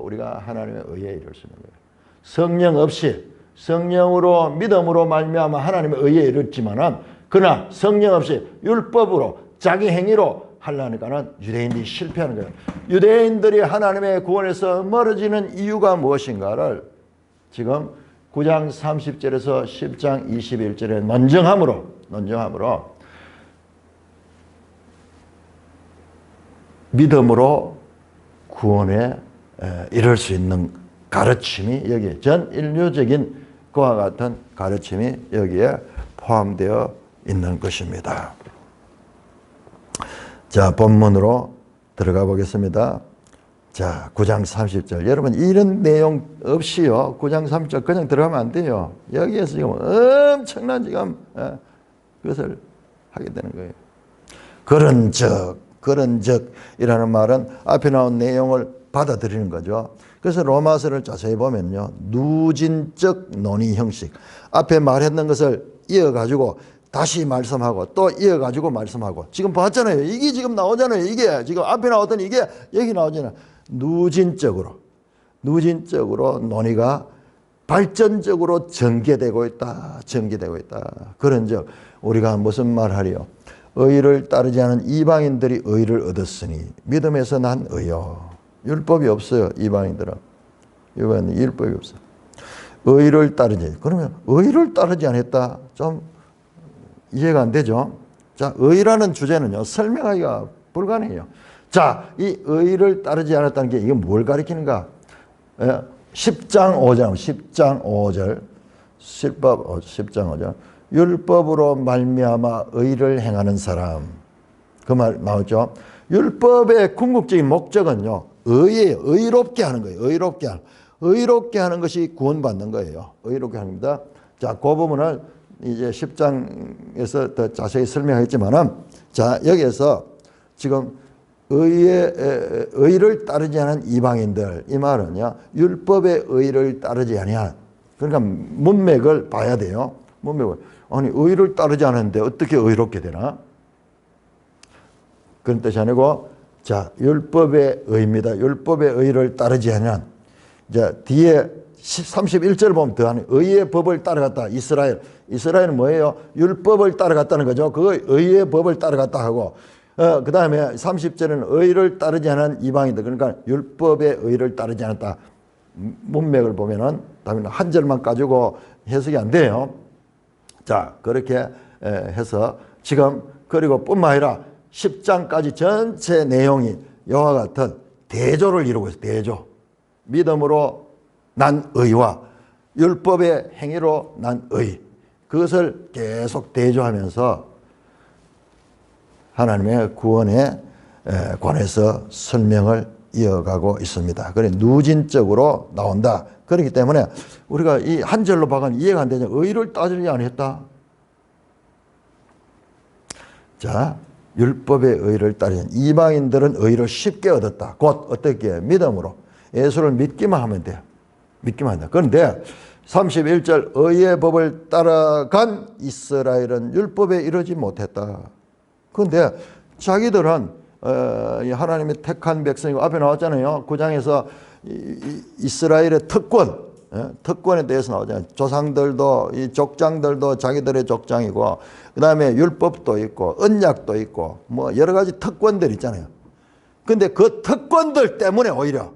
우리가 하나님의 의에 이룰 수 있는 거예요. 성령 없이 성령으로 믿음으로 말미암아 하나님의 의에 이르지만은 그러나 성령 없이 율법으로 자기 행위로 하려니까는 유대인들이 실패하는 거예요. 유대인들이 하나님의 구원에서 멀어지는 이유가 무엇인가를 지금 9장 30절에서 10장 21절에 논증함으로 믿음으로 구원에 이를 수 있는 가르침이 여기 전 인류적인 그와 같은 가르침이 여기에 포함되어 있는 것입니다. 자, 본문으로 들어가 보겠습니다. 자, 9장 30절. 여러분, 이런 내용 없이요. 9장 30절 그냥 들어가면 안 돼요. 여기에서 지금 엄청난 그것을 하게 되는 거예요. 그런즉 이라는 말은 앞에 나온 내용을 받아들이는 거죠. 그래서 로마서를 자세히 보면요. 누진적 논의 형식. 앞에 말했는 것을 이어가지고 다시 말씀하고 또 이어가지고 말씀하고. 지금 봤잖아요. 이게 지금 나오잖아요. 이게 지금 앞에 나왔던 이게 여기 나오잖아요. 누진적으로 논의가 발전적으로 전개되고 있다. 그런즉 우리가 무슨 말하리요? 의를 따르지 않은 이방인들이 의를 얻었으니 믿음에서 난 의요. 율법이 없어요. 이방인들은 율법이 없어요. 의를 따르지. 그러면 의를 따르지 않았다. 좀 이해가 안 되죠. 자, 의라는 주제는요, 설명하기가 불가능해요. 자, 이 의를 따르지 않았다는 게 이게 뭘 가리키는가? 10장 5절. 10장 5절. 율법으로 말미암아 의를 행하는 사람. 그 말 나오죠. 율법의 궁극적인 목적은요, 의예요. 의롭게 하는 거예요. 의롭게 하는 것이 구원받는 거예요. 의롭게 합니다. 자, 그 부분을 이제 10장에서 더 자세히 설명하겠지만은, 자, 여기에서 지금 의를 따르지 않은 이방인들, 이 말은요, 율법의 의를 따르지 아니한, 그러니까 문맥을 봐야 돼요. 아니, 의를 따르지 않았는데 어떻게 의롭게 되나? 그런 뜻이 아니고, 자, 율법의 의입니다. 율법의 의를 따르지 않은 이제 뒤에 31절 보면 더하는 의의 법을 따라갔다. 이스라엘은 뭐예요? 율법을 따라갔다는 거죠. 그 의의 법을 따라갔다 하고 그 다음에 30절은 의를 따르지 않은 이방인들, 그러니까 율법의 의를 따르지 않았다. 문맥을 보면은 한 절만 가지고 해석이 안 돼요. 자, 그렇게 해서 지금 그리고 뿐만 아니라 10장까지 전체 내용이 이와 같은 대조를 이루고 있어요. 대조. 믿음으로 난 의와 율법의 행위로 난 의. 그것을 계속 대조하면서 하나님의 구원에 관해서 설명을 이어가고 있습니다. 그래 누진적으로 나온다. 그렇기 때문에 우리가 이 한 절로 봐가면 이해가 안 되냐. 의를 따지지 않았다. 자, 율법의 의를 따르는 이방인들은 의를 쉽게 얻었다. 곧 어떻게 믿음으로 예수를 믿기만 하면 돼요. 믿기만 한다. 그런데 31절 의의 법을 따라간 이스라엘은 율법에 이르지 못했다. 그런데 자기들은 하나님의 택한 백성이고 앞에 나왔잖아요. 9장에서 이스라엘의 특권에 대해서 나오잖아요. 조상들도 이 족장들도 자기들의 족장이고 그 다음에 율법도 있고 언약도 있고 뭐 여러 가지 특권들 있잖아요. 근데 그 특권들 때문에 오히려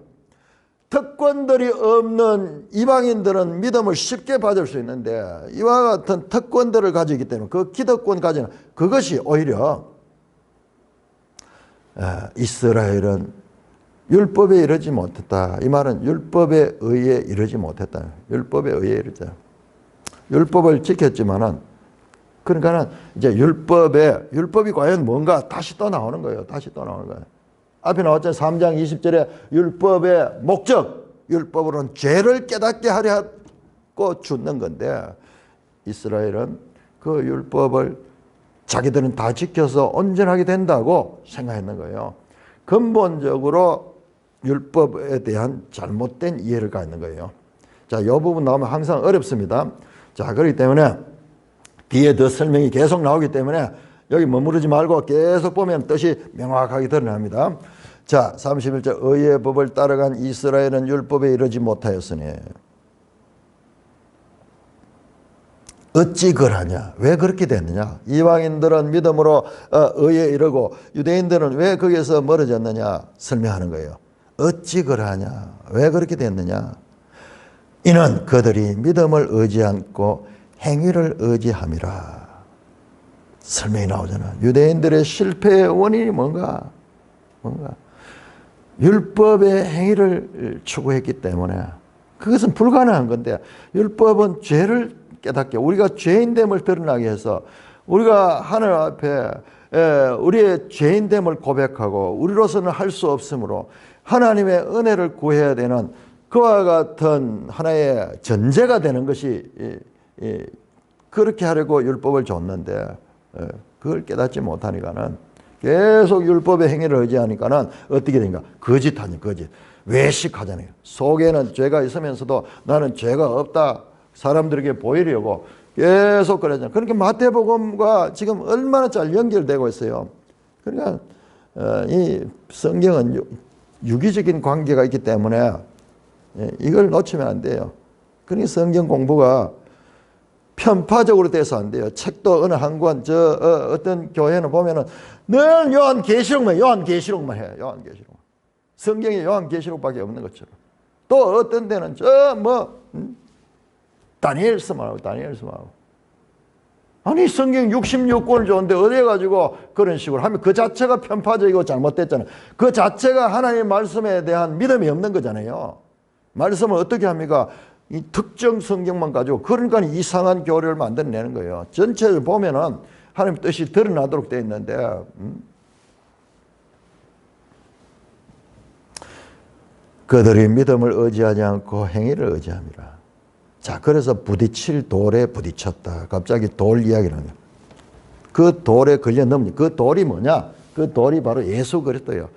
특권들이 없는 이방인들은 믿음을 쉽게 받을 수 있는데 이와 같은 특권들을 가지고 있기 때문에 그 기득권 가지는 그것이 오히려 이스라엘은 율법에 이르지 못했다. 이 말은 율법에 의해 이르지 못했다. 율법에 의해 이르자. 율법을 지켰지만은 그러니까는 이제 율법이 과연 뭔가 다시 또 나오는 거예요. 다시 또 나오는 거예요. 앞에 나왔잖아요. 3장 20절에 율법의 목적, 율법으로는 죄를 깨닫게 하려고 주는 건데 이스라엘은 그 율법을 자기들은 다 지켜서 온전하게 된다고 생각했는 거예요. 근본적으로 율법에 대한 잘못된 이해를 갖는 거예요. 자, 이 부분 나오면 항상 어렵습니다. 자, 그렇기 때문에 뒤에 더 설명이 계속 나오기 때문에 여기 머무르지 말고 계속 보면 뜻이 명확하게 드러납니다. 자, 31절 의의 법을 따라간 이스라엘은 율법에 이르지 못하였으니 어찌 그러하냐? 왜 그렇게 됐느냐? 이방인들은 믿음으로 의에 이르고 유대인들은 왜 거기에서 멀어졌느냐? 설명하는 거예요. 어찌 그러하냐? 왜 그렇게 됐느냐? 이는 그들이 믿음을 의지 않고 행위를 의지함이라. 설명이 나오잖아. 유대인들의 실패의 원인이 뭔가 율법의 행위를 추구했기 때문에 그것은 불가능한 건데 율법은 죄를 깨닫게 우리가 죄인됨을 드러나게 해서 우리가 하늘 앞에 우리의 죄인됨을 고백하고 우리로서는 할 수 없으므로 하나님의 은혜를 구해야 되는 그와 같은 하나의 전제가 되는 것이 그렇게 하려고 율법을 줬는데 그걸 깨닫지 못하니까는 계속 율법의 행위를 의지하니까는 어떻게 되는가? 거짓하니 거짓. 외식하잖아요. 속에는 죄가 있으면서도 나는 죄가 없다. 사람들에게 보이려고 계속 그러잖아요. 그러니까 마태복음과 지금 얼마나 잘 연결되고 있어요. 그러니까 이 성경은 유기적인 관계가 있기 때문에 이걸 놓치면 안 돼요. 그러니까 성경 공부가 편파적으로 돼서 안 돼요. 책도 어느 한 권, 어떤 교회는 보면은 늘 요한계시록만 해요. 요한계시록. 성경에 요한계시록밖에 없는 것처럼. 또 어떤 데는 다니엘서만 하고. 아니, 성경 66권을 줬는데 어디 가지고 그런 식으로 하면 그 자체가 편파적이고 잘못됐잖아요. 그 자체가 하나님의 말씀에 대한 믿음이 없는 거잖아요. 말씀을 어떻게 합니까? 이 특정 성경만 가지고 그러니까 이상한 교리를 만들어내는 거예요. 전체를 보면은 하나님 뜻이 드러나도록 되어 있는데 그들이 믿음을 의지하지 않고 행위를 의지함이라. 자, 그래서 부딪힐 돌에 부딪혔다. 갑자기 돌 이야기를 하네요. 그 돌에 걸려 넘는 그 돌이 뭐냐? 그 돌이 바로 예수 그리스도예요.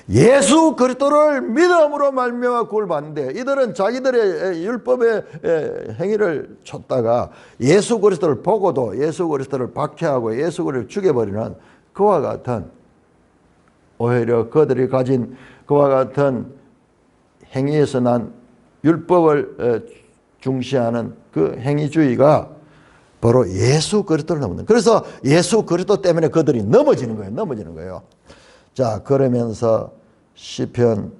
예수 그리스도를 믿음으로 말미암아 구원을 받는데 이들은 자기들의 율법의 행위를 쫓다가 예수 그리스도를 보고도 예수 그리스도를 박해하고 예수 그리스도를 죽여버리는 그와 같은 오히려 그들이 가진 그와 같은 행위에서 난 율법을 중시하는 그 행위주의가 바로 예수 그리스도를 넘는. 그래서 예수 그리스도 때문에 그들이 넘어지는 거예요. 넘어지는 거예요. 자, 그러면서 시편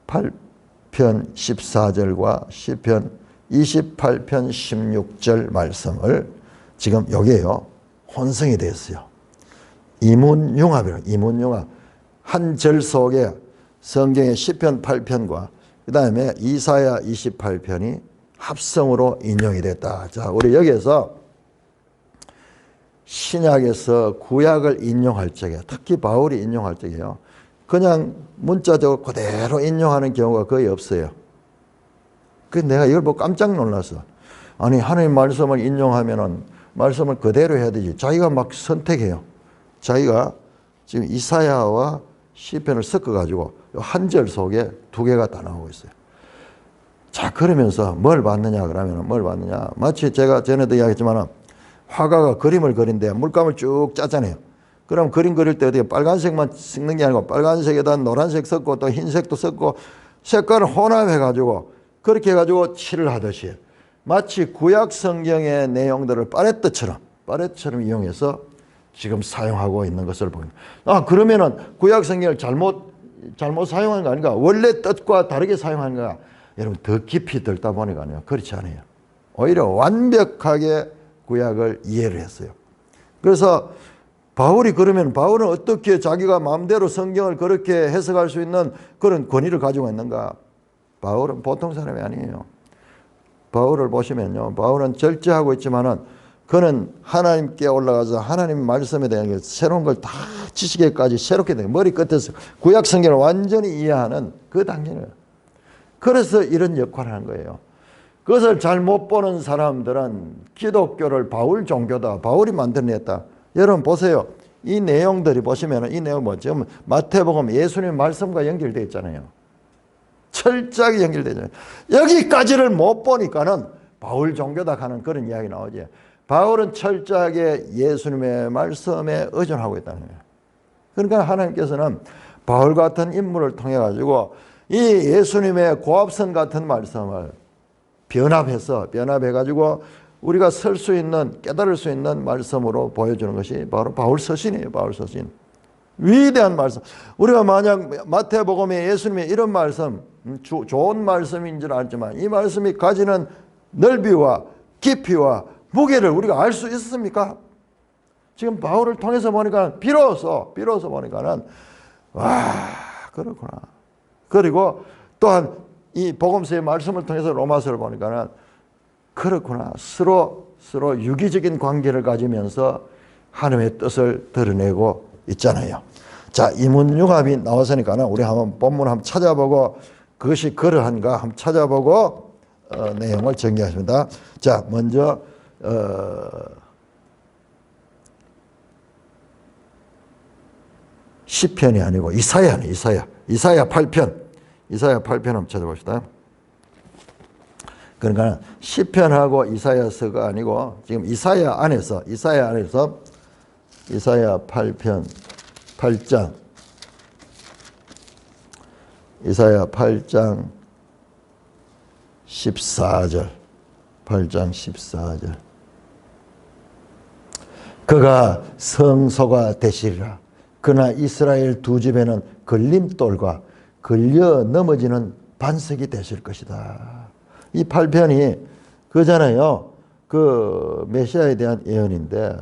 8편 14절과 시편 28편 16절 말씀을 지금 여기에요. 혼성이 됐어요. 이문융합이라고. 이문융합. 한 절 속에 성경의 시편 8편과 그 다음에 이사야 28편이 합성으로 인용이 됐다. 자, 우리 여기에서 신약에서 구약을 인용할 적에, 특히 바울이 인용할 적에요, 그냥 문자적으로 그대로 인용하는 경우가 거의 없어요. 그 내가 이걸 보고 깜짝 놀랐어. 아니, 하나님 말씀을 인용하면은 말씀을 그대로 해야 되지. 자기가 막 선택해요. 자기가 지금 이사야와 시편을 섞어가지고 한 절 속에 두 개가 다 나오고 있어요. 자, 그러면서 뭘 받느냐 그러면 뭘 받느냐. 마치 제가 전에도 이야기했지만 화가가 그림을 그린데 물감을 쭉 짜잖아요. 그럼 그림 그릴 때 어떻게 빨간색만 섞는 게 아니고 빨간색에다 노란색 섞고 또 흰색도 섞고 색깔을 혼합해가지고 그렇게 해가지고 칠을 하듯이 마치 구약 성경의 내용들을 파레트처럼 이용해서 지금 사용하고 있는 것을 보입니다. 아, 그러면은 구약 성경을 잘못 사용한 거 아닌가? 원래 뜻과 다르게 사용한 거야. 여러분, 더 깊이 들다 보니까요. 그렇지 않아요. 오히려 완벽하게 구약을 이해를 했어요. 그래서 바울은 어떻게 자기가 마음대로 성경을 그렇게 해석할 수 있는 그런 권위를 가지고 있는가? 바울은 보통 사람이 아니에요. 바울을 보시면요. 바울은 절제하고 있지만은 그는 하나님께 올라가서 하나님 말씀에 대한 새로운 걸 다 지식에까지 새롭게 돼요. 머리 끝에서 구약 성경을 완전히 이해하는 그 단계예요. 그래서 이런 역할을 하는 거예요. 그것을 잘 못 보는 사람들은 기독교를 바울 종교다. 바울이 만들어냈다. 여러분 보세요. 이 내용들이 보시면 이 내용 뭐죠? 마태복음 예수님 말씀과 연결되어 있잖아요. 철저하게 연결되어 있잖아요. 여기까지를 못 보니까는 바울 종교다 하는 그런 이야기 나오지. 바울은 철저하게 예수님의 말씀에 의존하고 있다는 거예요. 그러니까 하나님께서는 바울 같은 인물을 통해 가지고 이 예수님의 고합선 같은 말씀을 변합해가지고 우리가 설 수 있는, 깨달을 수 있는 말씀으로 보여주는 것이 바로 바울 서신이에요. 바울 서신. 위대한 말씀. 우리가 만약 마태복음에 예수님의 이런 말씀, 좋은 말씀인 줄 알지만 이 말씀이 가지는 넓이와 깊이와 무게를 우리가 알 수 있습니까? 지금 바울을 통해서 보니까 비로소 보니까는 와, 그렇구나. 그리고 또한 이 복음서의 말씀을 통해서 로마서를 보니까는 그렇구나. 서로 유기적인 관계를 가지면서 하나님의 뜻을 드러내고 있잖아요. 자, 이문융합이 나왔으니까는 우리 한번 본문 한번 찾아보고 그것이 그러한가 한번 찾아보고 내용을 정리하십니다. 자, 먼저 시편이 아니고 이사야네. 이사야 8편. 이사야 8편 한번 찾아봅시다. 그러니까 시편하고 이사야서가 아니고 지금 이사야 안에서 이사야 8편 8장 이사야 8장 14절 그가 성소가 되시리라. 그러나 이스라엘 두 집에는 걸림돌과 걸려 넘어지는 반석이 되실 것이다. 이 8편이 그잖아요. 그 메시아에 대한 예언인데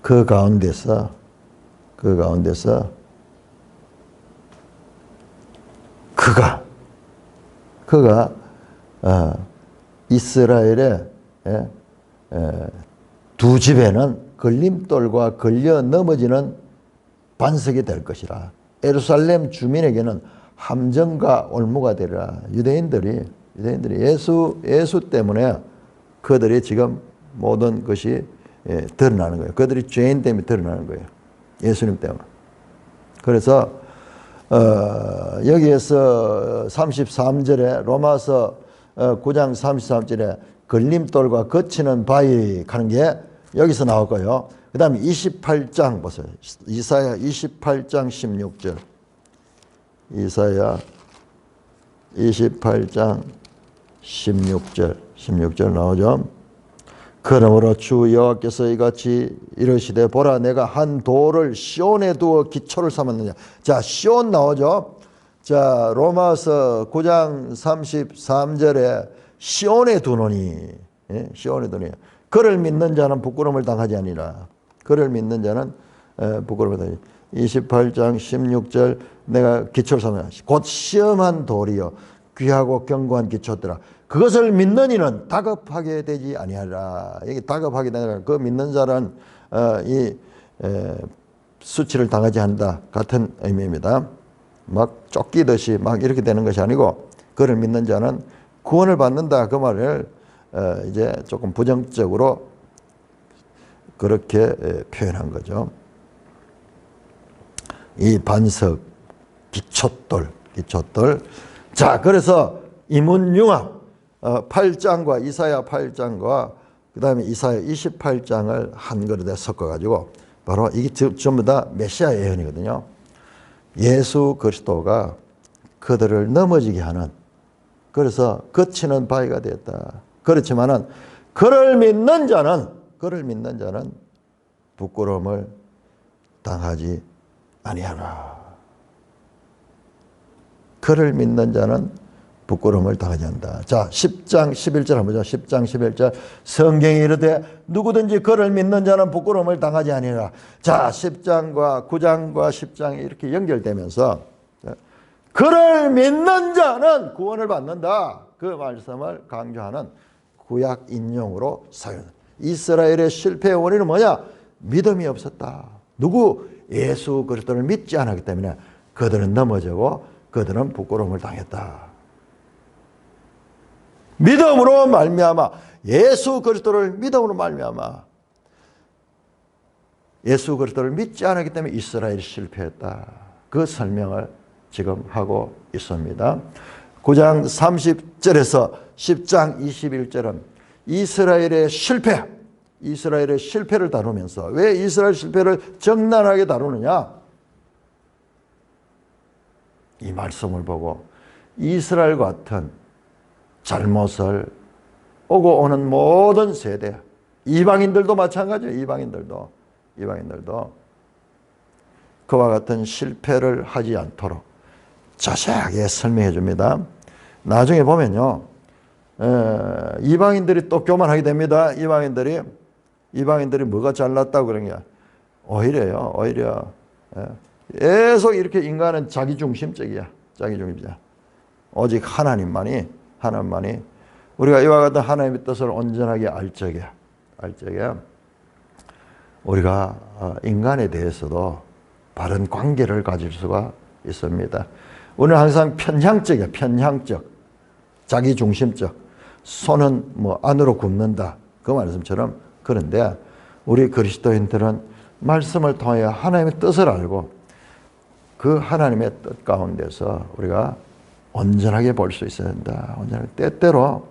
그 가운데서 그가 이스라엘의 두 집에는 걸림돌과 걸려 넘어지는 반석이 될 것이라. 예루살렘 주민에게는 함정과 올무가 되리라. 유대인들이 예수 때문에 그들이 지금 모든 것이 드러나는 거예요. 그들이 죄인 때문에 드러나는 거예요. 예수님 때문에. 그래서 여기에서 33절에 로마서 9장 33절에 걸림돌과 거치는 바위 하는 게 여기서 나올 거예요. 그 다음에 28장 보세요. 이사야 28장 16절. 이사야 28장 16절 나오죠. 그러므로 주 여호와께서 이같이 이르시되 보라 내가 한 돌을 시온에 두어 기초를 삼았느냐. 자, 시온 나오죠. 자, 로마서 9장 33절에 시온에 두노니, 예? 시온에 두노니 그를 믿는 자는 부끄러움을 당하지 아니라. 그를 믿는 자는 부끄러움을 당하지. 28장 16절 내가 기초를 삼아 곧 시험한 돌이요 귀하고 견고한 기초더라. 그것을 믿는 이는 다급하게 되지 아니하라. 이게 다급하게 되는 그 믿는 자는 이 수치를 당하지 않는다 같은 의미입니다. 막 쫓기듯이 막 이렇게 되는 것이 아니고 그를 믿는 자는 구원을 받는다 그 말을 이제 조금 부정적으로 그렇게 표현한 거죠. 이 반석 기초돌. 자, 그래서 이문융합 8장과 이사야 8장과 그 다음에 이사야 28장을 한 그릇에 섞어가지고 바로 이게 전부 다 메시아 예언이거든요. 예수 그리스도가 그들을 넘어지게 하는, 그래서 거치는 바위가 되었다. 그렇지만은 그를 믿는 자는 부끄러움을 당하지 아니하라. 그를 믿는 자는 부끄러움을 당하지 않는다. 자, 10장 11절 한번 보죠. 10장 11절 성경이 이르되 누구든지 그를 믿는 자는 부끄러움을 당하지 아니하라. 자, 10장과 9장과 10장이 이렇게 연결되면서 그를 믿는 자는 구원을 받는다. 그 말씀을 강조하는 구약 인용으로 사용합니다. 이스라엘의 실패의 원인은 뭐냐? 믿음이 없었다. 누구? 예수 그리스도를 믿지 않았기 때문에 그들은 넘어지고 그들은 부끄러움을 당했다. 믿음으로 말미암아 예수 그리스도를 믿음으로 말미암아 예수 그리스도를 믿지 않았기 때문에 이스라엘이 실패했다. 그 설명을 지금 하고 있습니다. 9장 30절에서 10장 21절은 이스라엘의 실패를 다루면서 왜 이스라엘 실패를 적나라하게 다루느냐? 이 말씀을 보고 이스라엘 같은 잘못을 오고 오는 모든 세대, 이방인들도 마찬가지예요. 이방인들도 그와 같은 실패를 하지 않도록 자세하게 설명해 줍니다. 나중에 보면요, 이방인들이 또 교만하게 됩니다. 이방인들이 뭐가 잘났다고 그런 게 오히려 계속 이렇게 인간은 자기중심적이야. 오직 하나님만이 우리가 이와 같은 하나님의 뜻을 온전하게 알 적에 우리가 인간에 대해서도 바른 관계를 가질 수가 있습니다. 우리는 항상 편향적, 자기중심적, 손은 뭐 안으로 굽는다 그 말씀처럼. 그런데 우리 그리스도인들은 말씀을 통하여 하나님의 뜻을 알고 그 하나님의 뜻 가운데서 우리가 온전하게 볼 수 있어야 된다. 온전하게. 때때로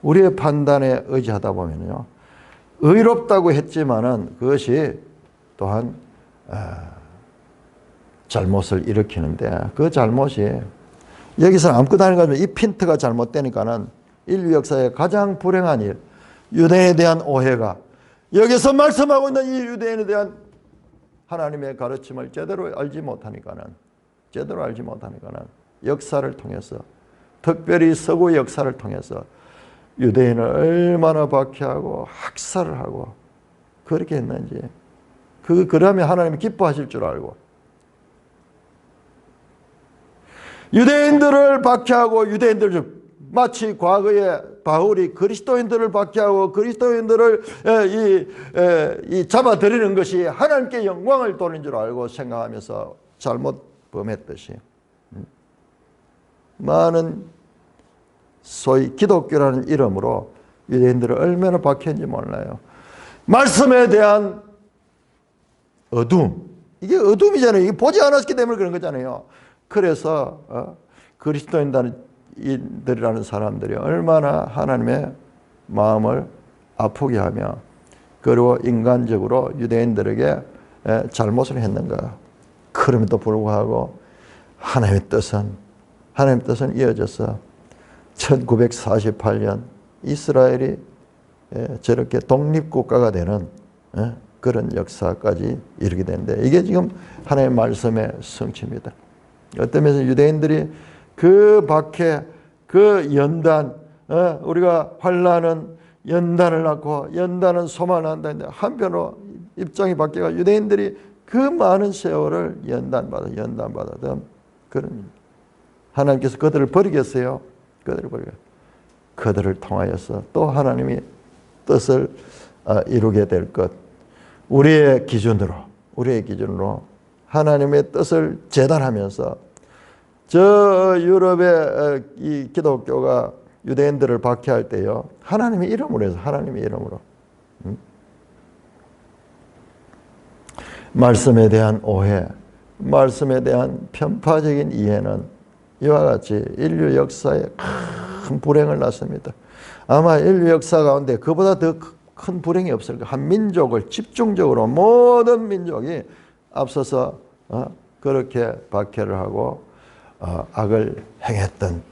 우리의 판단에 의지하다 보면요, 의롭다고 했지만은 그것이 또한 잘못을 일으키는데 그 잘못이 여기서 아무것도 아닌 거죠. 이 핀트가 잘못되니까는 인류 역사의 가장 불행한 일, 유대인에 대한 오해가 여기서 말씀하고 있는 이 유대인에 대한 하나님의 가르침을 제대로 알지 못하니까는 역사를 통해서, 특별히 서구 역사를 통해서 유대인을 얼마나 박해하고 학살을 하고 그렇게 했는지, 그러면 하나님이 기뻐하실 줄 알고, 유대인들을 박해하고 마치 과거에 바울이 그리스도인들을 박해하고 그리스도인들을 잡아들이는 것이 하나님께 영광을 돌린 줄 알고 생각하면서 잘못 범했듯이 많은 소위 기독교라는 이름으로 유대인들을 얼마나 박해했는지 몰라요. 말씀에 대한 어둠, 이게 어둠이잖아요. 이게 보지 않았기 때문에 그런 거잖아요. 그래서 그리스도인들이라는 사람들이 얼마나 하나님의 마음을 아프게 하며 그리고 인간적으로 유대인들에게 잘못을 했는가? 그럼에도 불구하고 하나님의 뜻은 이어져서 1948년 이스라엘이 저렇게 독립국가가 되는 그런 역사까지 이르게 되는데, 이게 지금 하나님의 말씀의 성취입니다. 어떤 면에서 유대인들이 그 밖에 그 연단, 우리가 환난은 연단을 낳고 연단은 소망을 낳는다는데, 한편으로 입장이 바뀌어 유대인들이 그 많은 세월을 연단받았던 그런, 하나님께서 그들을 버리겠어요? 그들을 통하여서 또 하나님이 뜻을 이루게 될 것, 우리의 기준으로 하나님의 뜻을 재단하면서, 저 유럽의 이 기독교가 유대인들을 박해할 때요, 하나님의 이름으로 해서, 하나님의 이름으로 말씀에 대한 오해, 말씀에 대한 편파적인 이해는 이와 같이 인류 역사에 큰 불행을 낳습니다. 아마 인류 역사 가운데 그보다 더 큰 불행이 없을 거예요. 한 민족을 집중적으로 모든 민족이 앞서서 그렇게 박해를 하고 악을 행했던.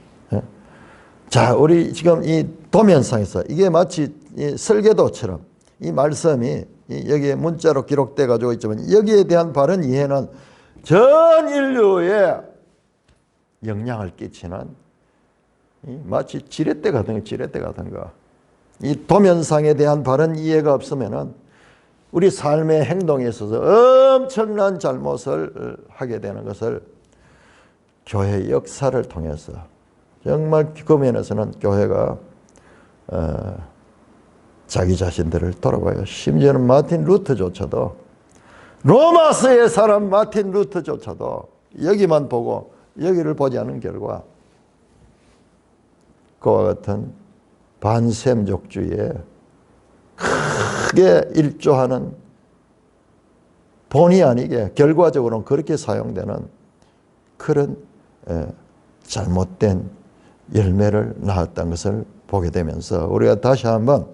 자, 우리 지금 이 도면상에서 이게 마치 이 설계도처럼 이 말씀이 여기에 문자로 기록돼 가지고 있지만, 여기에 대한 바른 이해는 전 인류에 영향을 끼치는 마치 지렛대 같은 거. 이 도면상에 대한 바른 이해가 없으면은 우리 삶의 행동에 있어서 엄청난 잘못을 하게 되는 것을 교회 역사를 통해서, 정말 그 면에서는 교회가 자기 자신들을 돌아봐요. 심지어는 마틴 루터조차도, 로마서의 사람 마틴 루터조차도 여기만 보고 여기를 보지 않은 결과 그와 같은 반셈족주의에 크게 일조하는, 본의 아니게 결과적으로는 그렇게 사용되는 그런 잘못된 열매를 낳았다는 것을 보게 되면서, 우리가 다시 한번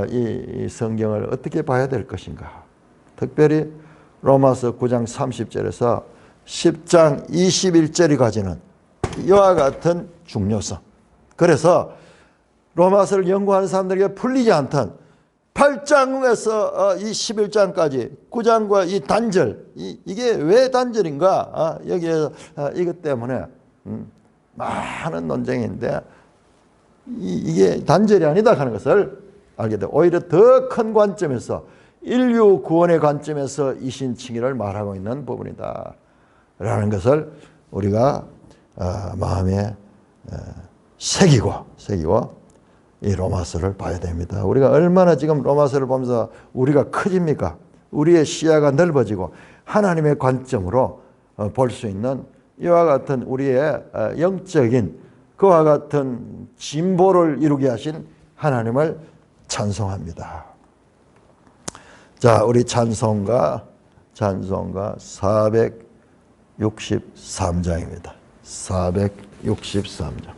이 성경을 어떻게 봐야 될 것인가, 특별히 로마서 9장 30절에서 10장 21절이 가지는 이와 같은 중요성. 그래서 로마서를 연구하는 사람들에게 풀리지 않던 8장에서 이 11장까지 9장과 이 단절, 이게 왜 단절인가? 여기에 이것 때문에 많은 논쟁인데, 이게 단절이 아니다 하는 것을 알게 돼. 오히려 더 큰 관점에서, 인류 구원의 관점에서 이신칭의를 말하고 있는 부분이다 라는 것을 우리가 마음에 새기고 이 로마서를 봐야 됩니다. 우리가 얼마나 지금 로마서를 보면서 우리가 커집니까? 우리의 시야가 넓어지고 하나님의 관점으로 볼 수 있는 이와 같은 우리의 영적인 그와 같은 진보를 이루게 하신 하나님을 찬송합니다. 자, 우리 찬송가 463장입니다. 463장.